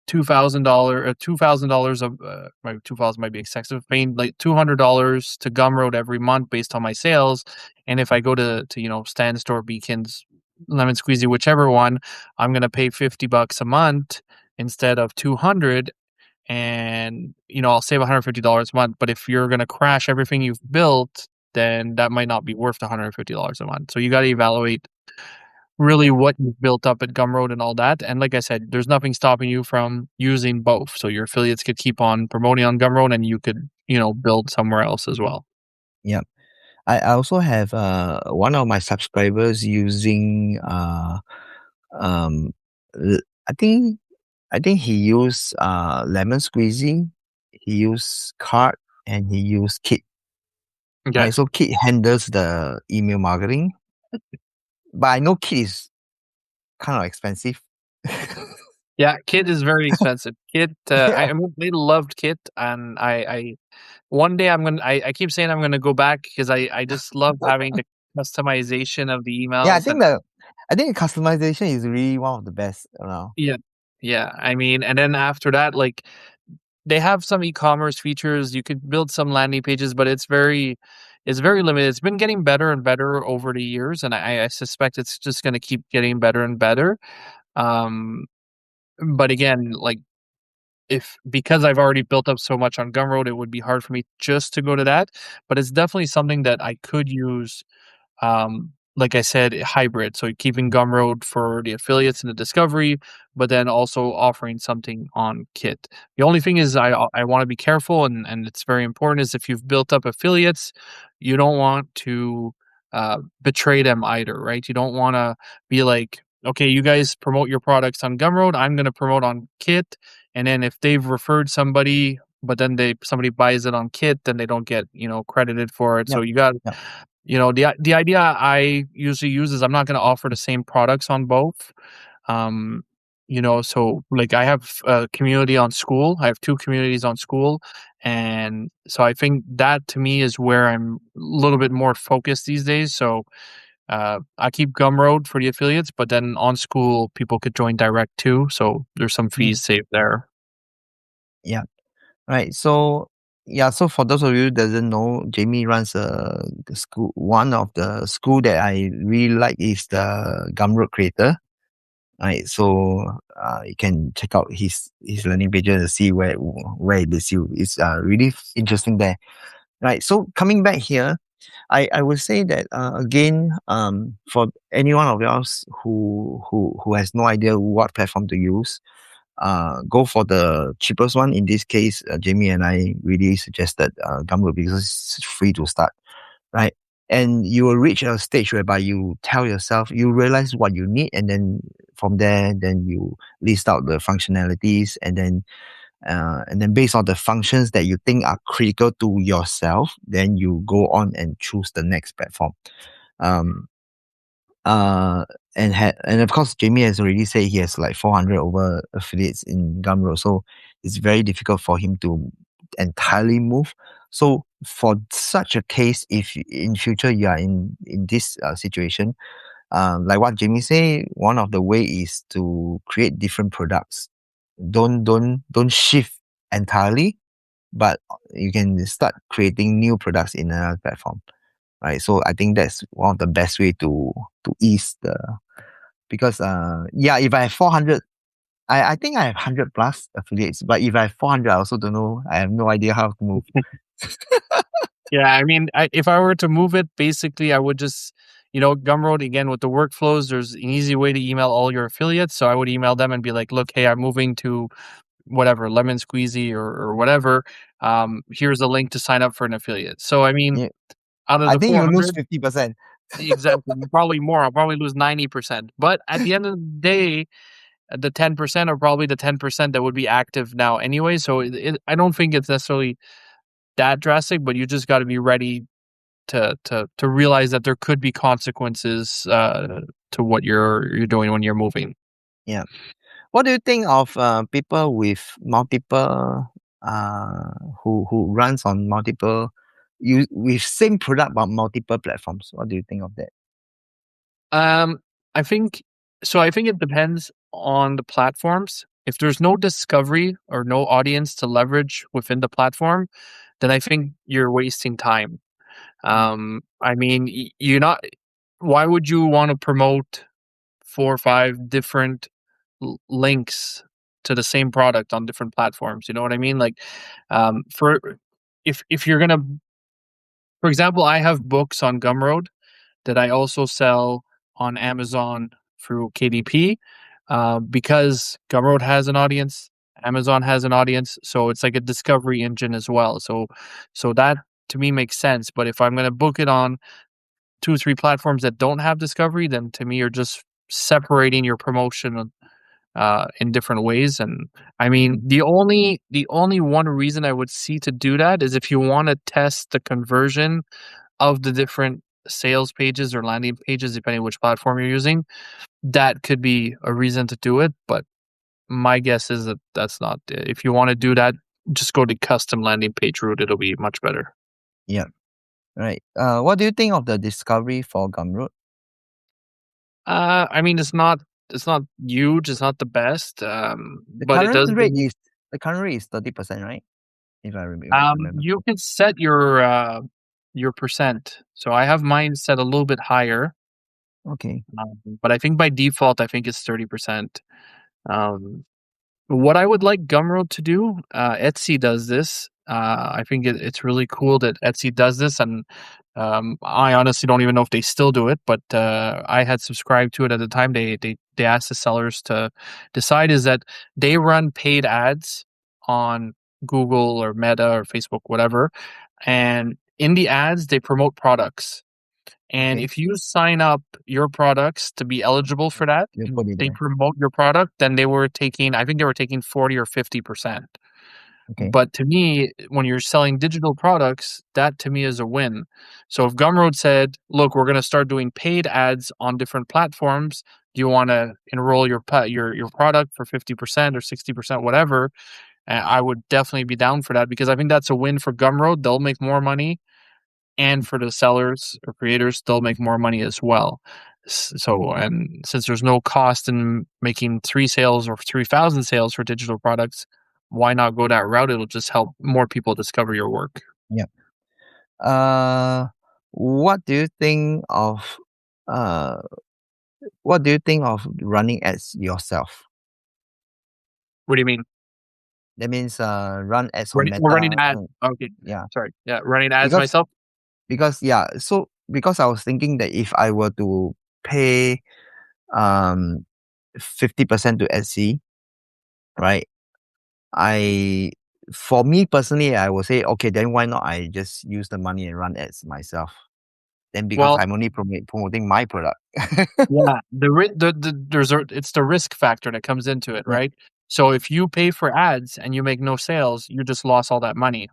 $2,000 of, maybe 2,000 might be excessive, paying like $200 to Gumroad every month based on my sales. And if I go to Stand Store, Beacons, Lemon Squeezy, whichever one, I'm going to pay $50 a month instead of 200, and I'll save $150 a month. But if you're going to crash everything you've built, then that might not be worth the $150 a month. So you got to evaluate really what you've built up at Gumroad and all that. And like I said, there's nothing stopping you from using both. So your affiliates could keep on promoting on Gumroad, and you could build somewhere else as well. Yeah. I also have one of my subscribers using um l- I think he used lemon squeezy, he used cart, and he used Kit. Okay. Right, so Kit handles the email marketing, but I know Kit is kind of expensive. Yeah, Kit is very expensive. Kit, Yeah, I mean, they loved Kit, and I one day I keep saying I'm gonna go back because I just love having the customization of the yeah. emails. And I think the customization is really one of the best around. yeah, yeah. I mean, and then after that, like, they have some e-commerce features. You could build some landing pages, but it's very limited. It's been getting better and better over the years, and I suspect it's just gonna keep getting better and better. Um, but again, like, if because I've already built up so much on Gumroad, it would be hard for me just to go to that. But it's definitely something that I could use, like I said, hybrid. So keeping Gumroad for the affiliates and the discovery, but then also offering something on Kit. The only thing is I want to be careful, and it's very important, is if you've built up affiliates, you don't want to betray them either, right? You don't want to be like, okay, you guys promote your products on Gumroad, I'm going to promote on Kit, and then if they've referred somebody, but then somebody buys it on Kit, then they don't get credited for it. So Yep, you got yep, the idea I usually use is I'm not gonna offer the same products on both. Um, so, like, I have a community on school. I have 2 communities on school, and so I think that to me is where I'm a little bit more focused these days. So, I keep Gumroad for the affiliates, but then on school, people could join direct too, so there's some mm, fees saved there. yeah. Right. So Yeah, so for those of you who doesn't know, Jamie runs a school. One of the school that I really like is the Gumroad Creator. Right, so you can check out his learning pages to see where it leads you. It's really interesting there. Right, so coming back here, I would say that again, for any one of us who has no idea what platform to use, go for the cheapest one. In this case, Jamie and I really suggested Gumroad because it's free to start, right? And you will reach a stage whereby you tell yourself, you realize what you need, and then from there, then you list out the functionalities, and then based on the functions that you think are critical to yourself, then you go on and choose the next platform. Um, and of course, Jamie has already said he has like 400 over affiliates in Gumroad, so it's very difficult for him to entirely move. So for such a case, if in future you are in this situation, like what Jamie say, one of the way is to create different products. Don't shift entirely, but you can start creating new products in another platform, right? So I think that's one of the best way to ease the, because yeah, if I have 400, I think I have 100 plus affiliates, but if I have 400, I also don't know. I have no idea how to move. Yeah, I mean, if I were to move it, basically, I would just, Gumroad again with the workflows. There's an easy way to email all your affiliates. So I would email them and be like, "Look, hey, I'm moving to whatever lemon squeezy or whatever. Here's a link to sign up for an affiliate." So I mean, Yeah, out of I the think you lose 400, 50%. exactly, probably more. I'll probably lose 90%. But at the end of the day, the 10% are probably the 10% that would be active now anyway. So I don't think it's necessarily that drastic, but you just got to be ready to realize that there could be consequences to what you're doing when you're moving. Yeah. What do you think of people with multiple uh who runs on multiple, you with same product but multiple platforms? What do you think of that? Um, I think so. I think it depends on the platforms. If there's no discovery or no audience to leverage within the platform, then I think you're wasting time. Mm. I mean, you're not. Why would you want to promote 4 or 5 different links to the same product on different platforms? You know what I mean? Like, for if you're gonna, for example, I have books on Gumroad that I also sell on Amazon through KDP, because Gumroad has an audience, Amazon has an audience, so it's like a discovery engine as well. So that to me makes sense. But if I'm gonna book it on 2 or 3 platforms that don't have discovery, then to me you're just separating your promotion in different ways. And I mean, the only one reason I would see to do that is if you want to test the conversion of the different sales pages or landing pages, depending on which platform you're using. That could be a reason to do it, but my guess is that that's not. If you want to do that, just go to custom landing page route. It'll be much better. Yeah, right. What do you think of the discovery for Gumroad? I mean, it's not huge. It's not the best, The but it current does give rate you. is the current rate is 30%, right? If I remember. You can set your percent. So I have mine set a little bit higher, Okay. but I think by default, I think it's 30%. Um, What I would like Gumroad to do, Etsy does this. I think it's really cool that Etsy does this, and I honestly don't even know if they still do it. But I had subscribed to it at the time. They asked the sellers to decide is that they run paid ads on Google or Meta or Facebook, whatever, and in the ads they promote products. And Okay. if you sign up your products to be eligible for that, You and put it they there. promote your product, then they were taking, I think they were taking 40 or 50%. Okay. But to me, when you're selling digital products, that to me is a win. So if Gumroad said, look, we're going to start doing paid ads on different platforms, do you want to enroll your product for 50% or 60%, whatever? I would definitely be down for that because I think that's a win for Gumroad. They'll make more money, and for the sellers or creators, they'll make more money as well. So, and since there's no cost in making 3 sales or 3,000 sales for digital products, why not go that route? It'll just help more people discover your work. Yeah. Uh, what do you think of uh what do you think of running ads yourself? What do you mean? That means run ads on Running Meta. ads. Okay. Yeah. Sorry. Yeah, running ads Because myself. yeah, so because I was thinking that if I were to pay um 50% to Etsy, right? I For me personally, I would say okay, then why not I just use the money and run ads myself? Then because Well, I'm only promoting my product. yeah, it's the risk factor that comes into it, Yeah, right? So if you pay for ads and you make no sales, you just lost all that money.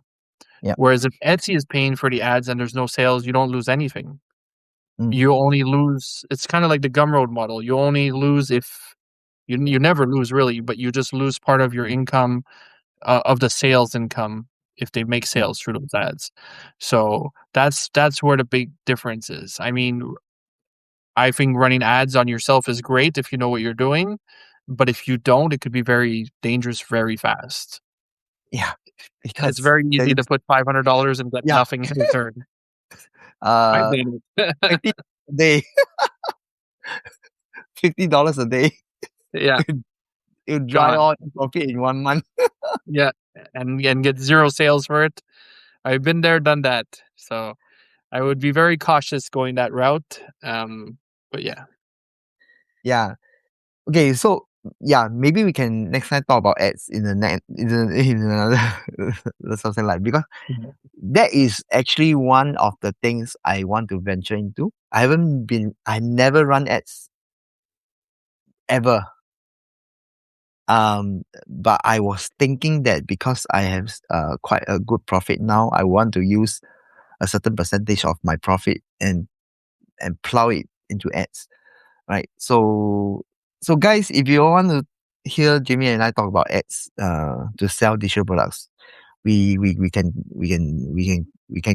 yeah, Whereas if Etsy is paying for the ads and there's no sales, you don't lose anything. mm, You only lose. It's kind of like the Gumroad model. You only lose if you never lose really, but you just lose part of your income of the sales income if they make yeah, sales through those ads. So that's where the big difference is. I mean, I think running ads on yourself is great if you know what you're doing, but if you don't, it could be very dangerous very fast. yeah. It's Because very easy to there's put $500 and get yeah, nothing in return. I've uh done it. 50 a day, $50 a day. Yeah, You dry gone. all your profit in 1 month. Yeah, and get 0 sales for it. I've been there, done that. So, I would be very cautious going that route, but yeah. Yeah. Okay, so yeah, maybe we can next time talk about ads in the next in another something like because Mhm. that is actually one of the things I want to venture into. I never run ads ever. But I was thinking that because I have quite a good profit now, I want to use a certain percentage of my profit and plow it into ads, right? So guys, if you want to hear Jimmy and I talk about ads to sell digital products, we can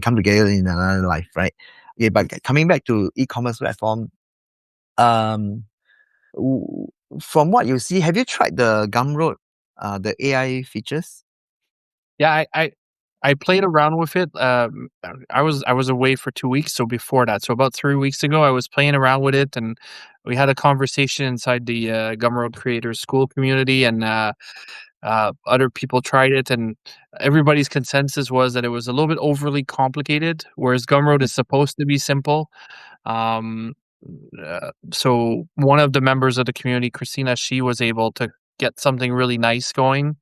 come together in another life, right? Okay, but coming back to e-commerce platform, um, w- from what you see, have you tried the Gumroad, the AI features? Yeah, I played around with it, I was away for 2 weeks, so before that, so about 3 weeks ago, I was playing around with it, and we had a conversation inside the, Gumroad Creators School community, and, other people tried it, and everybody's consensus was that it was a little bit overly complicated, whereas Gumroad is supposed to be simple. Um, so one of the members of the community, Christina, she was able to get something really nice going.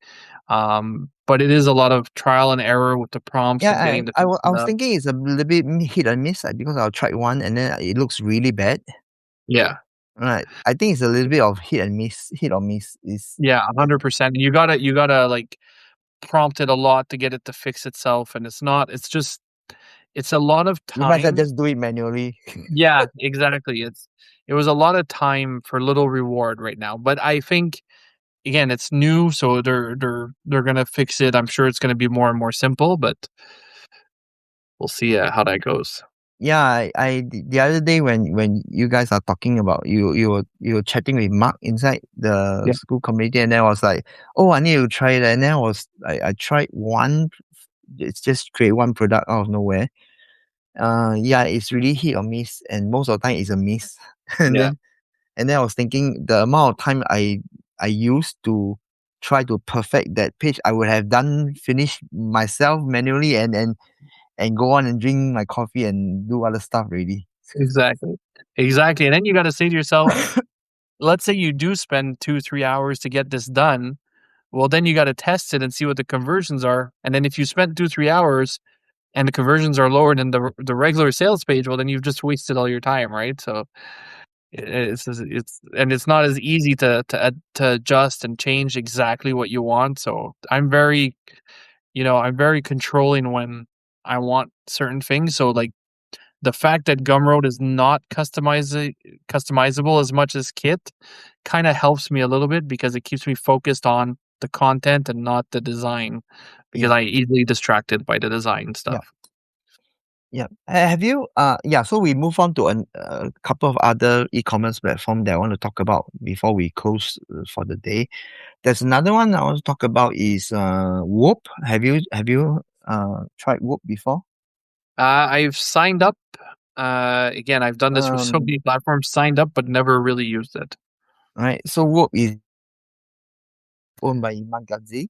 But it is a lot of trial and error with the prompts Yeah, and getting the I feed was up. thinking it's a little bit hit and miss because I'll try one and then it looks really bad. Yeah. Right. I think it's a little bit of hit or miss. Is Yeah, 100%. You gotta, like, prompt it a lot to get it to fix itself, and it's a lot of you might as well time. just do it manually. Yeah, exactly. It was a lot of time for little reward right now, but I think, again, it's new, so they're gonna fix it. I'm sure it's gonna be more and more simple, but we'll see, how that goes. Yeah, the other day when you guys are talking about you were chatting with Mark inside the Yeah, school community and then I was like, oh, I need to try that. And then I tried one. It's just create one product out of nowhere. Yeah, it's really hit or miss, and most of the time it's a miss. and yeah, then and then I was thinking the amount of time I used to try to perfect that page, I would have done finish myself manually and go on and drink my coffee and do other stuff already. exactly. Exactly, and then you gotta say to yourself, let's say you do spend 2, 3 hours to get this done, well, then you gotta test it and see what the conversions are, and then if you spent 2, 3 hours and the conversions are lower than the regular sales page, well, then you've just wasted all your time, right? So, it's not as easy to adjust and change exactly what you want, so I'm very controlling when I want certain things, so, like, the fact that Gumroad is not customizable as much as Kit kinda helps me a little bit because it keeps me focused on the content and not the design, because Yeah, I easily distracted by the design yeah. stuff. Yeah. Have you yeah, so we move on to a couple of other e-commerce platform that I want to talk about before we close for the day. There's another one I want to talk about is Whoop. Have you tried Whoop before? I've signed up. Again, I've done this with so Um many platforms, signed up, but never really used it. right. So Whoop is owned by Magazi,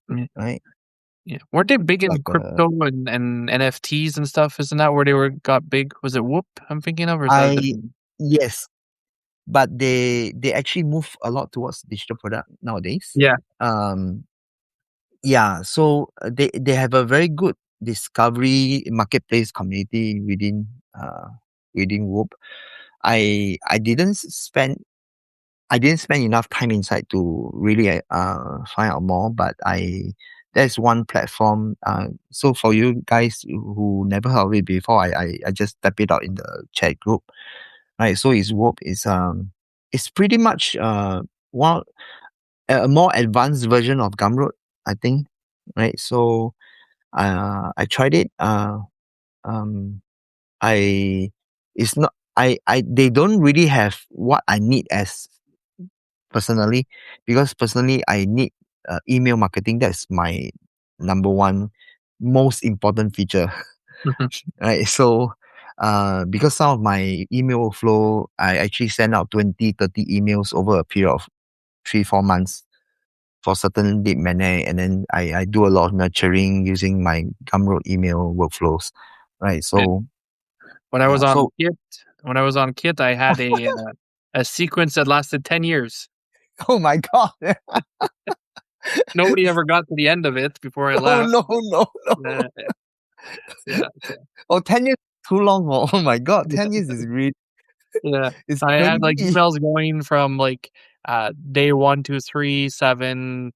Yeah. right? Yeah. Weren't they big It's in like crypto and NFTs and stuff? Isn't that where they were got big? Was it Whoop I'm thinking of, or is that a I different? yes, but they actually move a lot towards digital product nowadays. Yeah. Um Yeah, so they have a very good discovery marketplace community within Whoop. I didn't spend enough time inside to really find out more, but I there's one platform. So for you guys who never heard of it before, I just type it out in the chat group. Right, so it's Whoop. It's pretty much one a more advanced version of Gumroad, I think. Right, so I tried it. Um, I it's not. I they don't really have what I need as personally, because personally I need email marketing. That's my number one most important feature. Right. So because some of my email flow, I actually send out 20, 30 emails over a period of 3, 4 months for certain lead magnet, and then I do a lot of nurturing using my Gumroad email workflows. Right. Yeah. So When I was yeah. on So Kit, I had a sequence that lasted 10 years. oh my god. Nobody ever got to the end of it before I Oh left. no, no, no. Yeah, yeah, Oh, 10 years too long for oh my god, 10 years is really yeah. it's I had, like, crazy. emails going from, like, day 1 to 3, 7,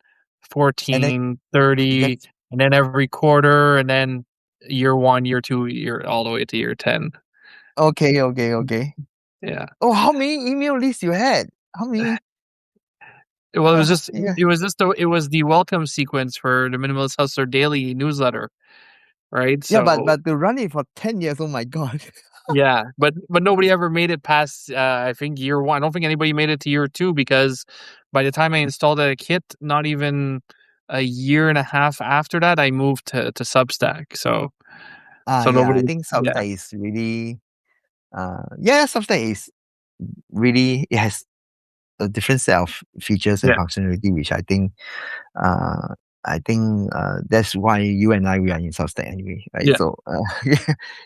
And then 14, 30, just and then every quarter, and then year 1, year 2, year all the way to year 10. okay, okay, okay. Yeah. Oh, how many email lists you had? How many? Well, Yeah. it was the welcome sequence for the Minimalist Hustler daily newsletter, right? Yeah, but So to run it for 10 years, oh my god. yeah, but nobody ever made it past, I think year 1. I don't think anybody made it to year 2 because by the time I installed that kit, not even a year and a half after that, I moved to Substack. So Yeah, I nobody, think yeah, Substack is really yeah, Substack is really it has a different set of features and yeah, functionality, which uh, that's why you and I we are in Substack anyway, right? yeah, So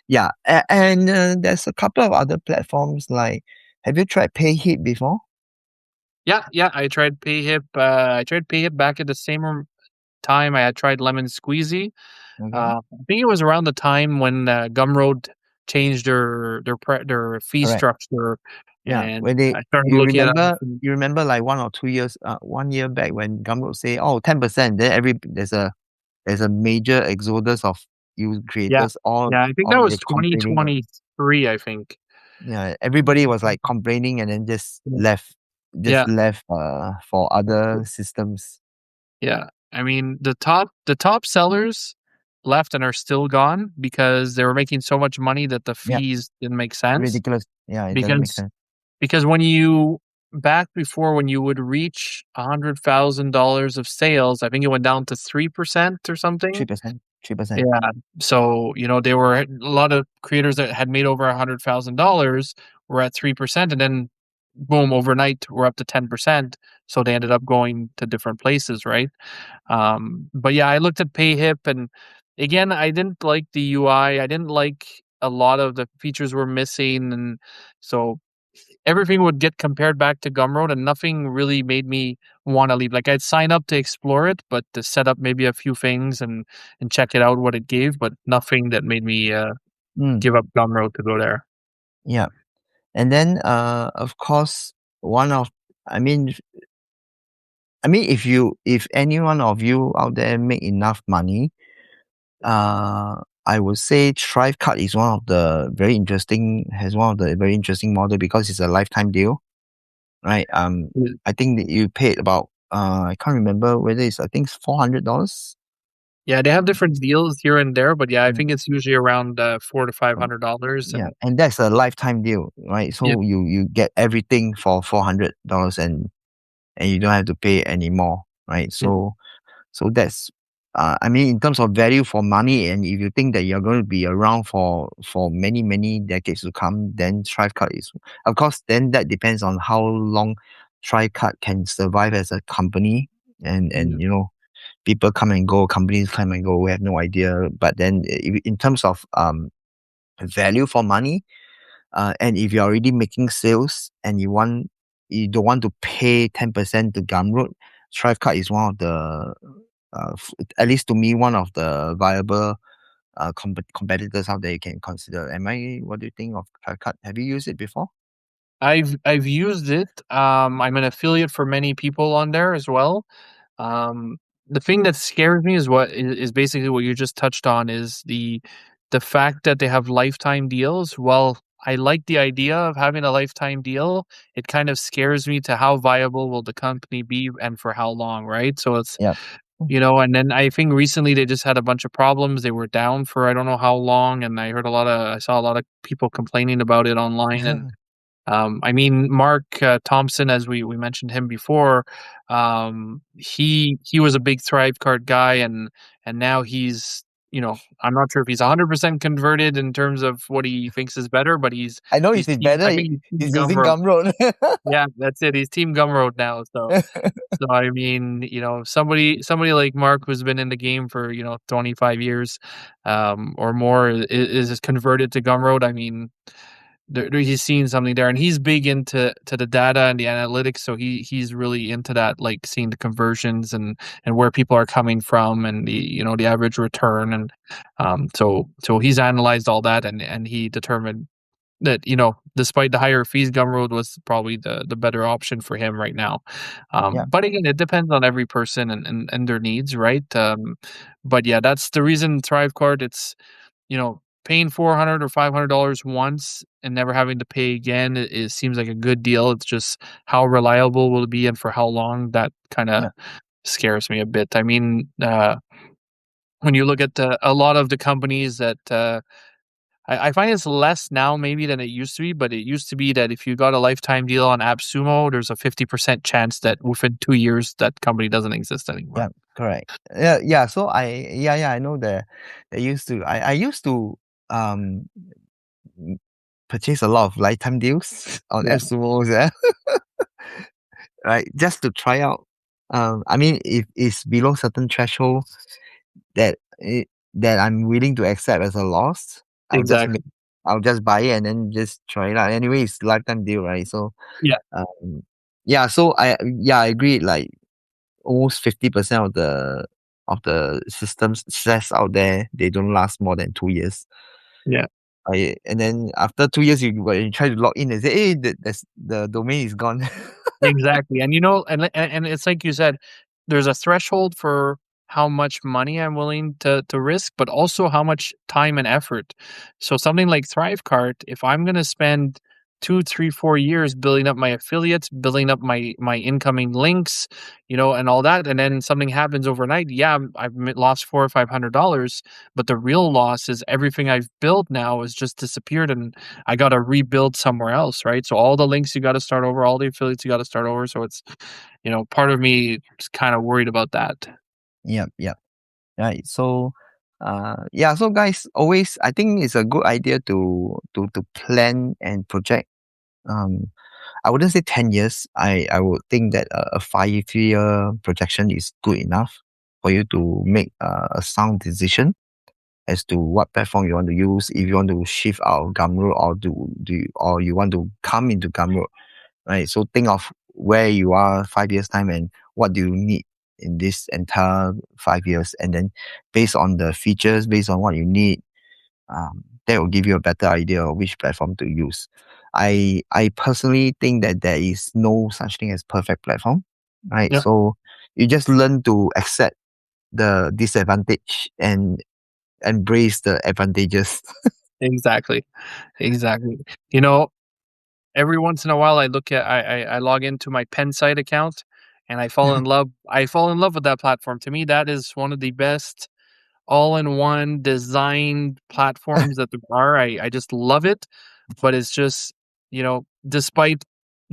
yeah, and there's a couple of other platforms like. Have you tried PayHip before? yeah. I tried PayHip back at the same time I had tried Lemon Squeezy. Okay, I think it was around the time when Gumroad changed their fee correct. structure, Yeah, and when they I started looking at everything. you remember like 1 or 2 years, 1 year back when Gumroad say, oh, 10%, then there's a major exodus of you Yeah. creators all Yeah, I think that all was they complaining. 2023, I think. Yeah, everybody was like complaining and then Yeah, just left for other systems. yeah. I mean, the top sellers left and are still gone because they were making so much money that the Yeah, fees didn't make sense. ridiculous. Yeah, it doesn't make Because sense. because when you back before when you would reach $100,000 of sales, I think it went down to 3% or something. 3%, 3%. Yeah. So, there were a lot of creators that had made over $100,000 were at 3%, and then boom, overnight we're up to 10%. So they ended up going to different places, right? But yeah, I looked at PayHip, and again, I didn't like the UI. I didn't like a lot of the features were missing, and so everything would get compared back to Gumroad, and nothing really made me want to leave. Like I'd sign up to explore it, but to set up maybe a few things and check it out what it gave, but nothing that made me Mm, give up Gumroad to go there. yeah. And then of course one of I mean if any one of you out there make enough money, I would say ThriveCart is one of the very interesting model because it's a lifetime deal, right? Mm. I think that you paid about I can't remember whether it's I think it's $400 Yeah, they have different deals here and there, but yeah, I Mm. think it's usually around $400 to $500, Yeah, and and that's a lifetime deal, right? yeah, So you get everything for $400, and you don't have to pay anymore, right? yeah, So that's, I mean, in terms of value for money, and if you think that you're going to be around for many decades to come, then ThriveCart is, of course, then that depends on how long ThriveCart can survive as a company, yeah. and people come and go, companies come and go. We have no idea, but then in terms of value for money, and if you're already making sales and you don't want to pay 10% to Gumroad, ThriveCart is one of the at least to me, one of the viable competitors out there you can consider. What do you think of ThriveCart? Have you used it before? I've used it. I'm an affiliate for many people on there as well. Um, the thing that scares me is basically what you just touched on is the fact that they have lifetime deals. Well, I like the idea of having a lifetime deal. It kind of scares me to how viable will the company be and for how long, right? So it's Yeah. and then I think recently they just had a bunch of problems. They were down for I don't know how long, and I saw a lot of people complaining about it online. And I mean, Mark Thompson, as we mentioned him before, he was a big ThriveCart guy, and now he's I'm not sure if he's 100% converted in terms of what he thinks is better, but I know it's better. I think he's Team He's using Gumroad. Gumroad. Yeah, that's it. He's Team Gumroad now. So I mean, somebody like Mark who's been in the game for 25 years, or more, is converted to Gumroad. I mean, he's seen something there, and he's big into the data and the analytics. So he's really into that, like seeing the conversions and where people are coming from, and the average return. And so he's analyzed all that, and he determined that despite the higher fees, Gumroad was probably the better option for him right now. Yeah, But again, it depends on every person and their needs, right? But yeah, that's the reason ThriveCard. It's paying $400 or $500 once and never having to pay again. It seems like a good deal. It's just how reliable will it be and for how long, that kind of yeah, scares me a bit. I mean, when you look at a lot of the companies that I find it's less now maybe than it used to be, but it used to be that if you got a lifetime deal on AppSumo, there's a 50% chance that within 2 years that company doesn't exist anymore. yeah. Correct. Yeah. So I know that they used to. I used to um purchase a lot of lifetime deals on Yeah, AppSumo, yeah, right? Just to try out. I mean, if it's below certain threshold that I'm willing to accept as a loss, I'll just exactly. make, I'll just buy it and then just try it out. Anyway, it's lifetime deal, right? So, Yeah, um, yeah. So I agree. Like almost 50% of the systems sets out there, they don't last more than 2 years. yeah. And then after 2 years, when you try to log in and say, hey, the domain is gone. Exactly, and and it's like you said, there's a threshold for how much money I'm willing to risk, but also how much time and effort. So something like ThriveCart, if I'm gonna spend 2, 3, 4 years building up my affiliates, building up my incoming links, and all that, and then something happens overnight, yeah, lost $400 or $500, but the real loss is everything I've built now has just disappeared, and I gotta rebuild somewhere else, right? So all the links you gotta start over, all the affiliates you gotta start over. So it's, part of me is kind of worried about that. Yep, yep. Right. So, yeah. So, guys, always I think it's a good idea to plan and project. Um, I wouldn't say 10 years. I would think that a 5 year projection is good enough for you to make a sound decision as to what platform you want to use. If you want to shift out of Gumroad, or you want to come into Gumroad, right? So think of where you are 5 years time and what do you need in this entire 5 years, and then based on the features, based on what you need, that will give you a better idea of which platform to use. I personally think that there is no such thing as perfect platform, right? Yeah, So you just learn to accept the disadvantage and embrace the advantages. exactly, exactly. You know, every once in a while, I log into my Pensite account, and I fall in love. I fall in love with that platform. To me, that is one of the best. all-in-one designed platforms that there are. I just love it, but it's just, despite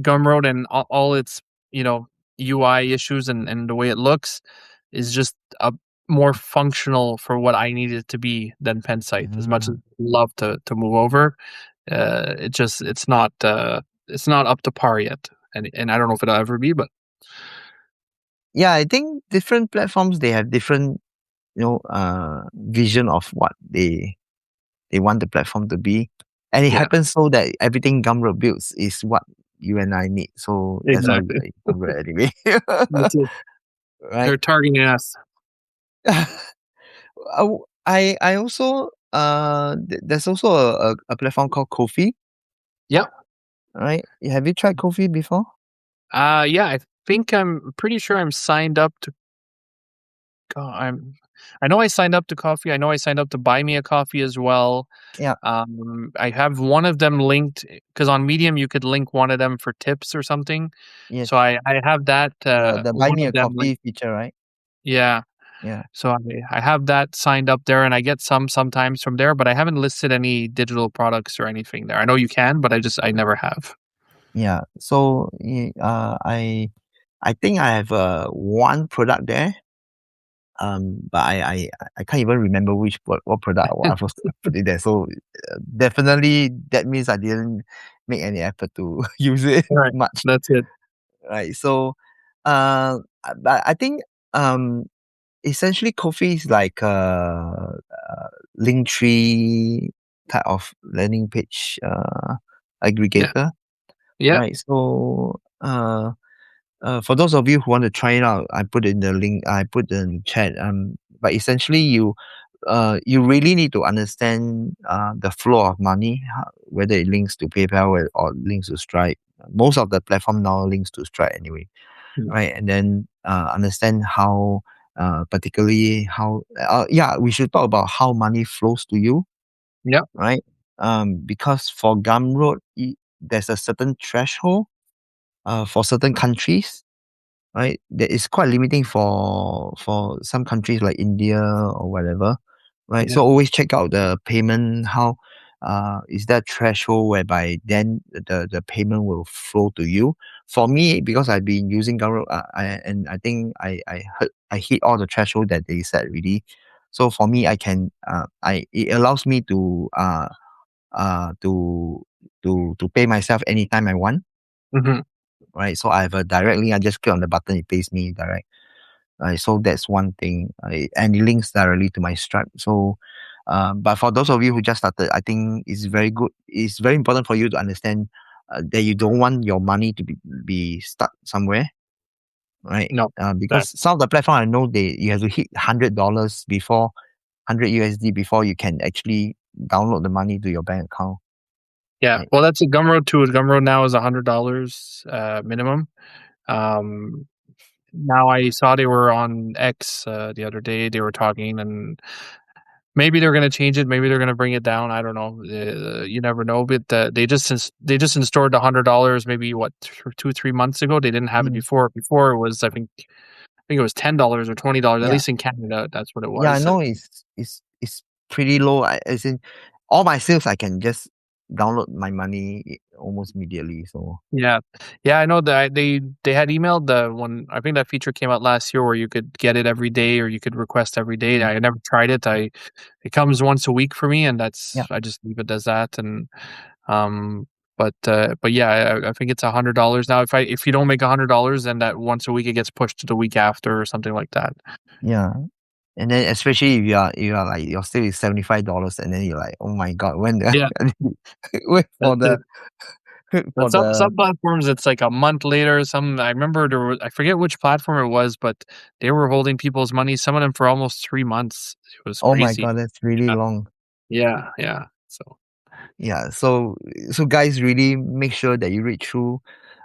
Gumroad and all its, UI issues and the way it looks is just a more functional for what I need it to be than Pensite. As much as Mm. I love to move over, it's not up to par yet, and I don't know if it'll ever be, but Yeah, I think different platforms they have different vision of what they want the platform to be, and it yeah, happens so that everything Gumroad builds is what you and I need. So that's why we exactly. are in Gumroad anyway, That's it. right? They're targeting us. I also there's also a platform called Kofi, Yep. right? Have you tried Kofi before? Yeah, I think I'm pretty sure I'm signed up to I know I signed up to coffee. I know I signed up to buy me a coffee as well. Yeah, I have one of them linked because on Medium you could link one of them for tips or something. So yes. I have that The buy one me of a them coffee linked. feature, right? Yeah. Yeah. So I have that signed up there and I get sometimes from there, but I haven't listed any digital products or anything there. I know you can, but I never have. Yeah. So I think I have one product there. But I can't even remember what product I was putting there. So definitely that means I didn't make any effort to use it All right. much, That's it. right? So but I think um essentially Kofi is like a link tree type of landing page Yeah. aggregator, Yeah. right? So for those of you who want to try it out, I put in the link. I put in chat. But essentially, you really need to understand the flow of money, whether it links to PayPal or links to Stripe. Most of the platform now links to Stripe anyway, Mm. right? And then understand how, particularly how. Yeah, we should talk about how money flows to you, Yep. right? Because for Gumroad, there's a certain threshold for certain countries, right? That is quite limiting for some countries like India or whatever, right? Yeah. So always check out the payment. How is that threshold whereby then the payment will flow to you? For me, because I've been using Gumroad, and I think I hit all the threshold that they said already. So for me, I can it allows me uh to to pay myself anytime I want, Hmm. right? So I have a direct link. I just click on the button, it pays me direct. Right, so that's one thing, and it links directly to my Stripe. So, but for those of you who just started, I think it's very good. It's very important for you to understand that you don't want your money to be stuck somewhere, right? No. That. Because some of the platform I know you have to hit $100 before 100 USD before you can actually download the money to your bank account, Yeah. right? Well, that's a Gumroad too. Gumroad now is $100 minimum. Um, Now I saw they were on X the other day. They were talking, and maybe they're going to change it. Maybe they're going to bring it down. I don't know. You never know. But they just installed $100. Maybe what 2 3 months ago. They didn't have it Mm. before. Before it was I think it was $10 or $20. At Yeah, least in Canada, that's what it yeah, I was. know it's pretty low. As in, all my sales I can just download my money almost immediately. So Yeah, yeah, I know that they had emailed the one. I think that feature came out last year where you could get it every day or you could request every day. mm, I never tried it. It comes once a week for me, and yeah, I just leave it as that. And um, but yeah, I think it's $100 now. If you don't make $100, then that once a week it gets pushed to the week after or something like that. yeah. And then especially if you are like your sale is $75, and then you're like, oh my god, when the Yeah, wait for that's the it. for But the some platforms, it's like a month later. Some I remember I forget which platform it was, but they were holding people's money. Some of them for almost 3 months. It was oh my crazy. god, that's really Yeah, long. yeah. So Yeah, so guys, really make sure that you read through.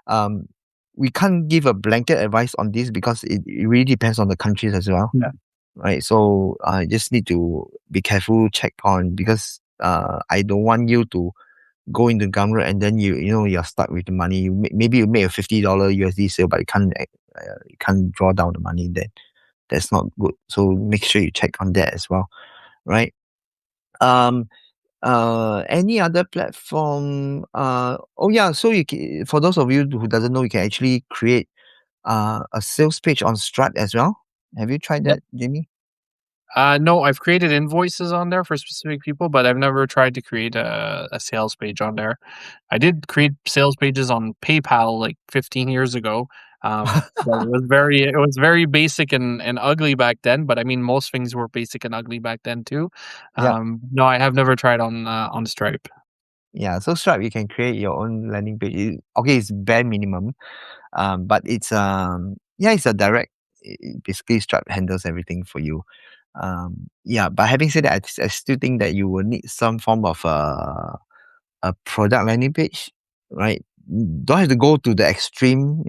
Um, we can't give a blanket advice on this because it really depends on the countries as well, yeah, right? So I just need to be careful, check on, because I don't want you to go into Gumroad and then you're stuck with the money. Maybe you make a $50 USD sale, but you can't draw down the money then, that's not good. So make sure you check on that as well, right? Um, any other platform? Oh yeah. So for those of you who doesn't know, you can actually create a sales page on Stripe as well. Have you tried Yep. that, Jamie? No, I've created invoices on there for specific people, but I've never tried to create a sales page on there. I did create sales pages on PayPal like 15 years ago. But it was very basic and ugly back then. But I mean, most things were basic and ugly back then too. Yeah. No, I have never tried on Stripe. Yeah, so Stripe, you can create your own landing page. Okay, it's bare minimum, but yeah, it's a direct. Basically, Stripe handles everything for you. Yeah, but having said that, I still think that you will need some form of a product landing page, right? Don't have to go to the extreme,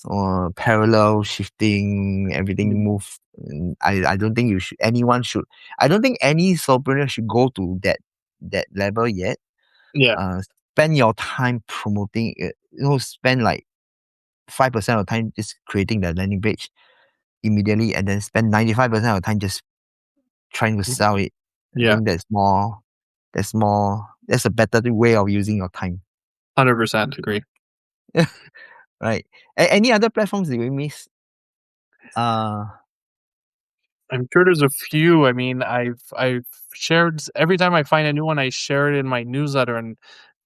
or parallel shifting, everything Mm. move. I don't think anyone should. I don't think any solopreneur should go to that level yet. Yeah, uh, Spend your time promoting it. Spend like 5% of time just creating the landing page immediately, and then spend 95% of time just trying to sell it. I yeah, think that's a better way of using your time. 100% agree. Right. Any other platforms that we miss? Uh I'm sure there's a few. I mean, I've shared every time I find a new one, I share it in my newsletter, and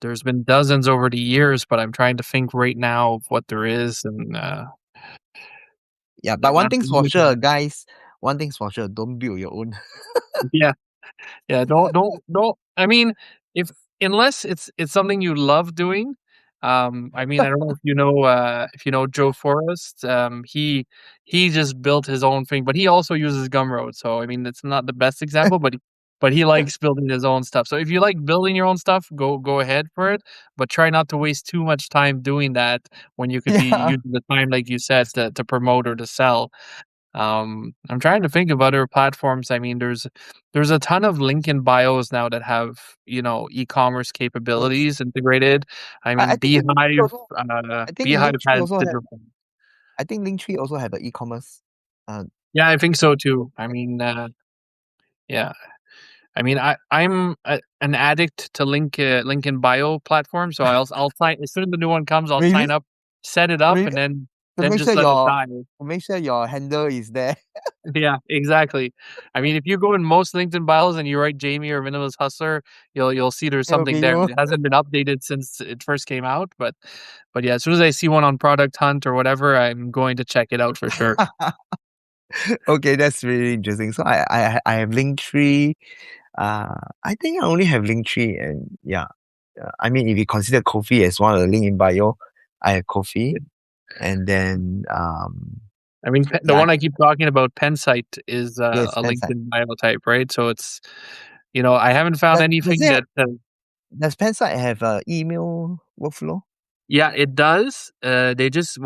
there's been dozens over the years. But I'm trying to think right now of what there is, and yeah, they're but one not thing's for really sure, guys. One thing's for sure, don't build your own. yeah. Yeah, don't I mean, if unless it's something you love doing, I mean, I don't know if you know Joe Forrest, he just built his own thing, but he also uses Gumroad, so, I mean, it's not the best example, but he likes building his own stuff, so if you like building your own stuff, go ahead for it, but try not to waste too much time doing that when you could be Yeah. using the time, like you said, to promote or to sell. I'm trying to think of other platforms. I mean, there's a ton of link in bios now that have, e-commerce Yes. capabilities integrated. I I mean, think Linktree also Beehive has have different. I think Linktree also have an e-commerce. Uh Yeah, I think so too. I mean, yeah. I mean, I'm an addict to link in bio platform, so I'll sign as soon as the new one comes, I'll sign Really? up, set it up, Really? and then To then make sure just let it your die. handle is there. Yeah, exactly. I mean, if you go in most LinkedIn bios and you write Jamie or Minimalist Hustler, you'll see there's It will something be there. you. It hasn't been updated since it first came out, but yeah, as soon as I see one on Product Hunt or whatever, I'm going to check it out for sure. Okay, that's really interesting. So I have Linktree. I think I only have Linktree, and yeah. I mean, if you consider Kofi as one of the link in bio, I have Kofi, and then I mean, the yeah, one I keep talking about, Pensite, is yes, a Penside. LinkedIn bio type, right? So it's, I haven't found Does anything it that does Penside have a email workflow? yeah, it does. They just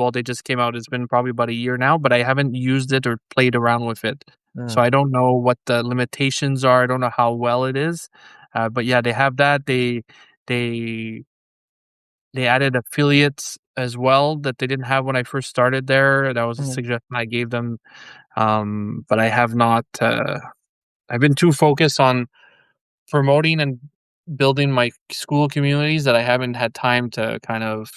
came out. It's been probably about a year now, but I haven't used it or played around with it. Uh, So I don't know what the limitations are. I don't know how well it is. But yeah, they have that. They they added affiliates as well that they didn't have when I first started there. That was a uh, suggestion I gave them. But I have not. I've been too focused on promoting and building my school communities that I haven't had time to kind of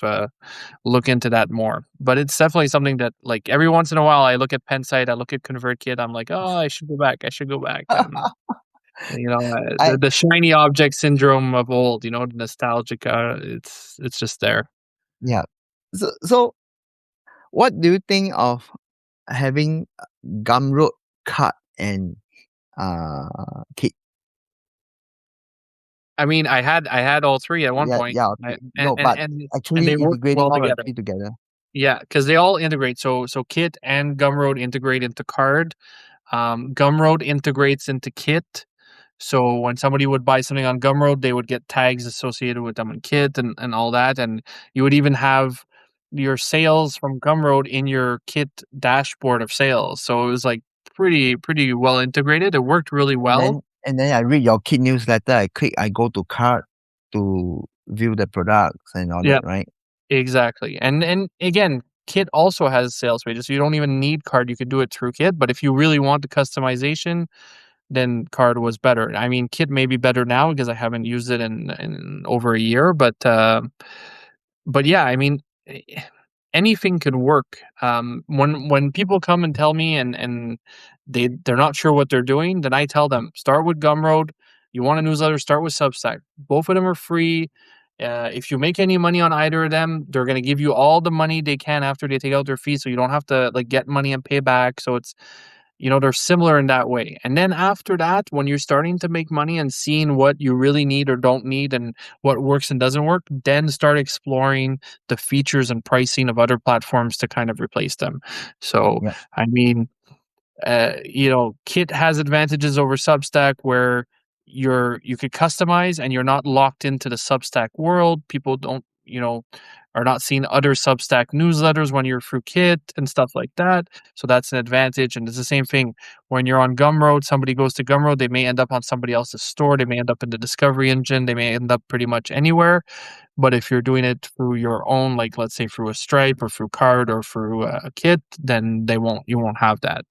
look into that more. But it's definitely something that, like, every once in a while, I look at Pensite, I look at ConvertKit, I'm like, oh, I should go back. I should go back. And I the shiny object syndrome of old, the nostalgic. It's just there. yeah. So what do you think of having Gumroad card and kit? I mean, I had all three at one Yeah, point, yeah. I, Okay. and No, and but and actually they work integrating well all the together. three together. Yeah, because they all integrate. So Kit and Gumroad integrate into Card. Gumroad integrates into Kit. So when somebody would buy something on Gumroad, they would get tags associated with them on Kit and all that. And you would even have your sales from Gumroad in your Kit dashboard of sales. So it was like pretty well integrated. It worked really And well. then I read your kit newsletter. I go to cart to view the products and all Yeah, that, right? exactly. And again, Kit also has sales pages, so you don't even need Card. You could do it through Kit, but if you really want the customization, then Card was better. I mean, Kit may be better now because I haven't used it in over a year, but yeah, I mean, anything could work. When people come and tell me and they're not sure what they're doing, then I tell them start with Gumroad. You want a newsletter, start with Substack. Both of them are free. If you make any money on either of them, they're going to give you all the money they can after they take out their fees, so you don't have to like get money and pay back. So it's, they're similar in that way. And then after that, when you're starting to make money and seeing what you really need or don't need and what works and doesn't work, then start exploring the features and pricing of other platforms to kind of replace them. So, Yeah. I mean, Kit has advantages over Substack where you could customize and you're not locked into the Substack world. People don't, are not seeing other Substack newsletters when you're through Kit and stuff like that. So that's an advantage. And it's the same thing when you're on Gumroad. Somebody goes to Gumroad, they may end up on somebody else's store. They may end up in the discovery engine. They may end up pretty much anywhere. But if you're doing it through your own, like let's say through a Stripe or through Card or through a Kit, then you won't have that.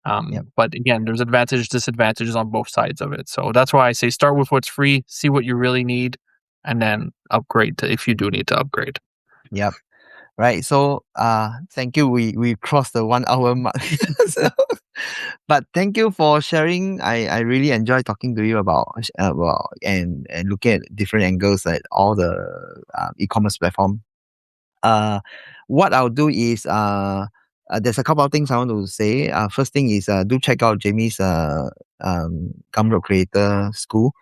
Yeah. But again, there's advantages, disadvantages on both sides of it. So that's why I say start with what's free, see what you really need, and then upgrade if you do need to upgrade. Yep. Right. So thank you. We crossed the 1 hour mark. So, but thank you for sharing. I really enjoy talking to you about and looking at different angles at all the e-commerce platform. What I'll do is there's a couple of things I want to say. First thing is do check out Jamie's Gumroad Creator School.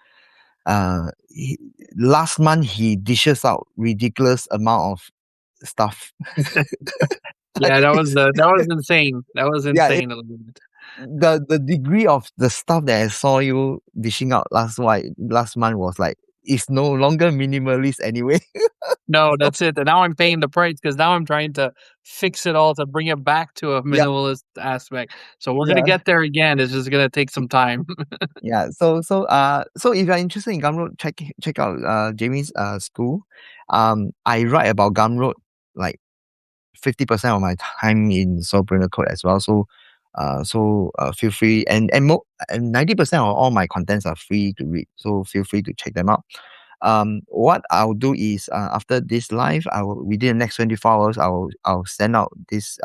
Last month he dishes out ridiculous amount of stuff. Yeah, that was insane. That was Yeah, insane a little bit. the degree of the stuff that I saw you dishing out last month was like it's no longer minimalist anyway. No, that's it. And now I'm paying the price because now I'm trying to fix it all to bring it back to a Yeah, minimalist aspect. So we're gonna yeah, get there again. It's just gonna take some time. yeah. So if you're interested in Gumroad, check out Jamie's school. I write about Gumroad like 50% of my time in Solopreneur Code as well. So feel free and 90% of all my contents are free to read. So feel free to check them out. What I'll do is after this live, I will within the next 24 hours, I'll send out this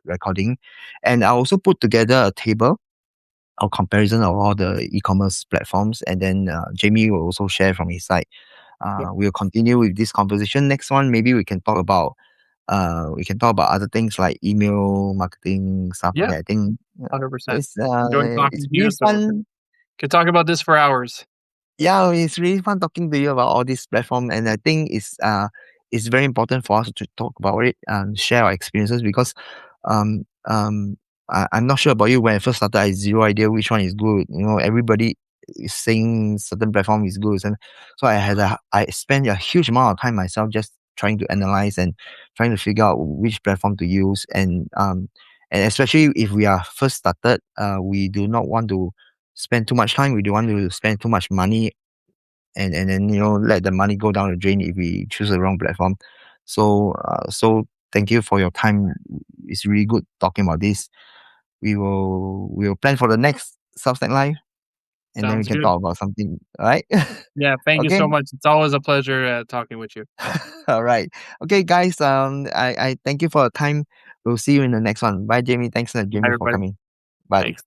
recording, and I also put together a table or comparison of all the e-commerce platforms, and then Jamie will also share from his side. Yeah. We'll continue with this conversation. Next one, maybe we can talk about other things like email marketing stuff like Yeah, that. I think 100%. it's Enjoyed talking it's to you. really So fun. could talk about this for hours. Yeah, it's really fun talking to you about all these platform, and I think it's very important for us to talk about it and share our experiences because um um I'm not sure about you. When I first started, I had zero idea which one is good. Everybody is saying certain platform is good, and so I spent a huge amount of time myself just trying to analyze and trying to figure out which platform to use, and especially if we are first started, we do not want to spend too much time. We don't want to spend too much money, and then let the money go down the drain if we choose the wrong platform. So thank you for your time. It's really good talking about this. We will plan for the next Substack Live, and then we Sounds can good. talk about something. All right. Yeah, thank you Okay. so much. It's always a pleasure talking with you. All right. Okay, guys. I thank you for your time. We'll see you in the next one. Bye, Jamie. Thanks, Bye, Jamie, for everybody. coming. Bye. Thanks.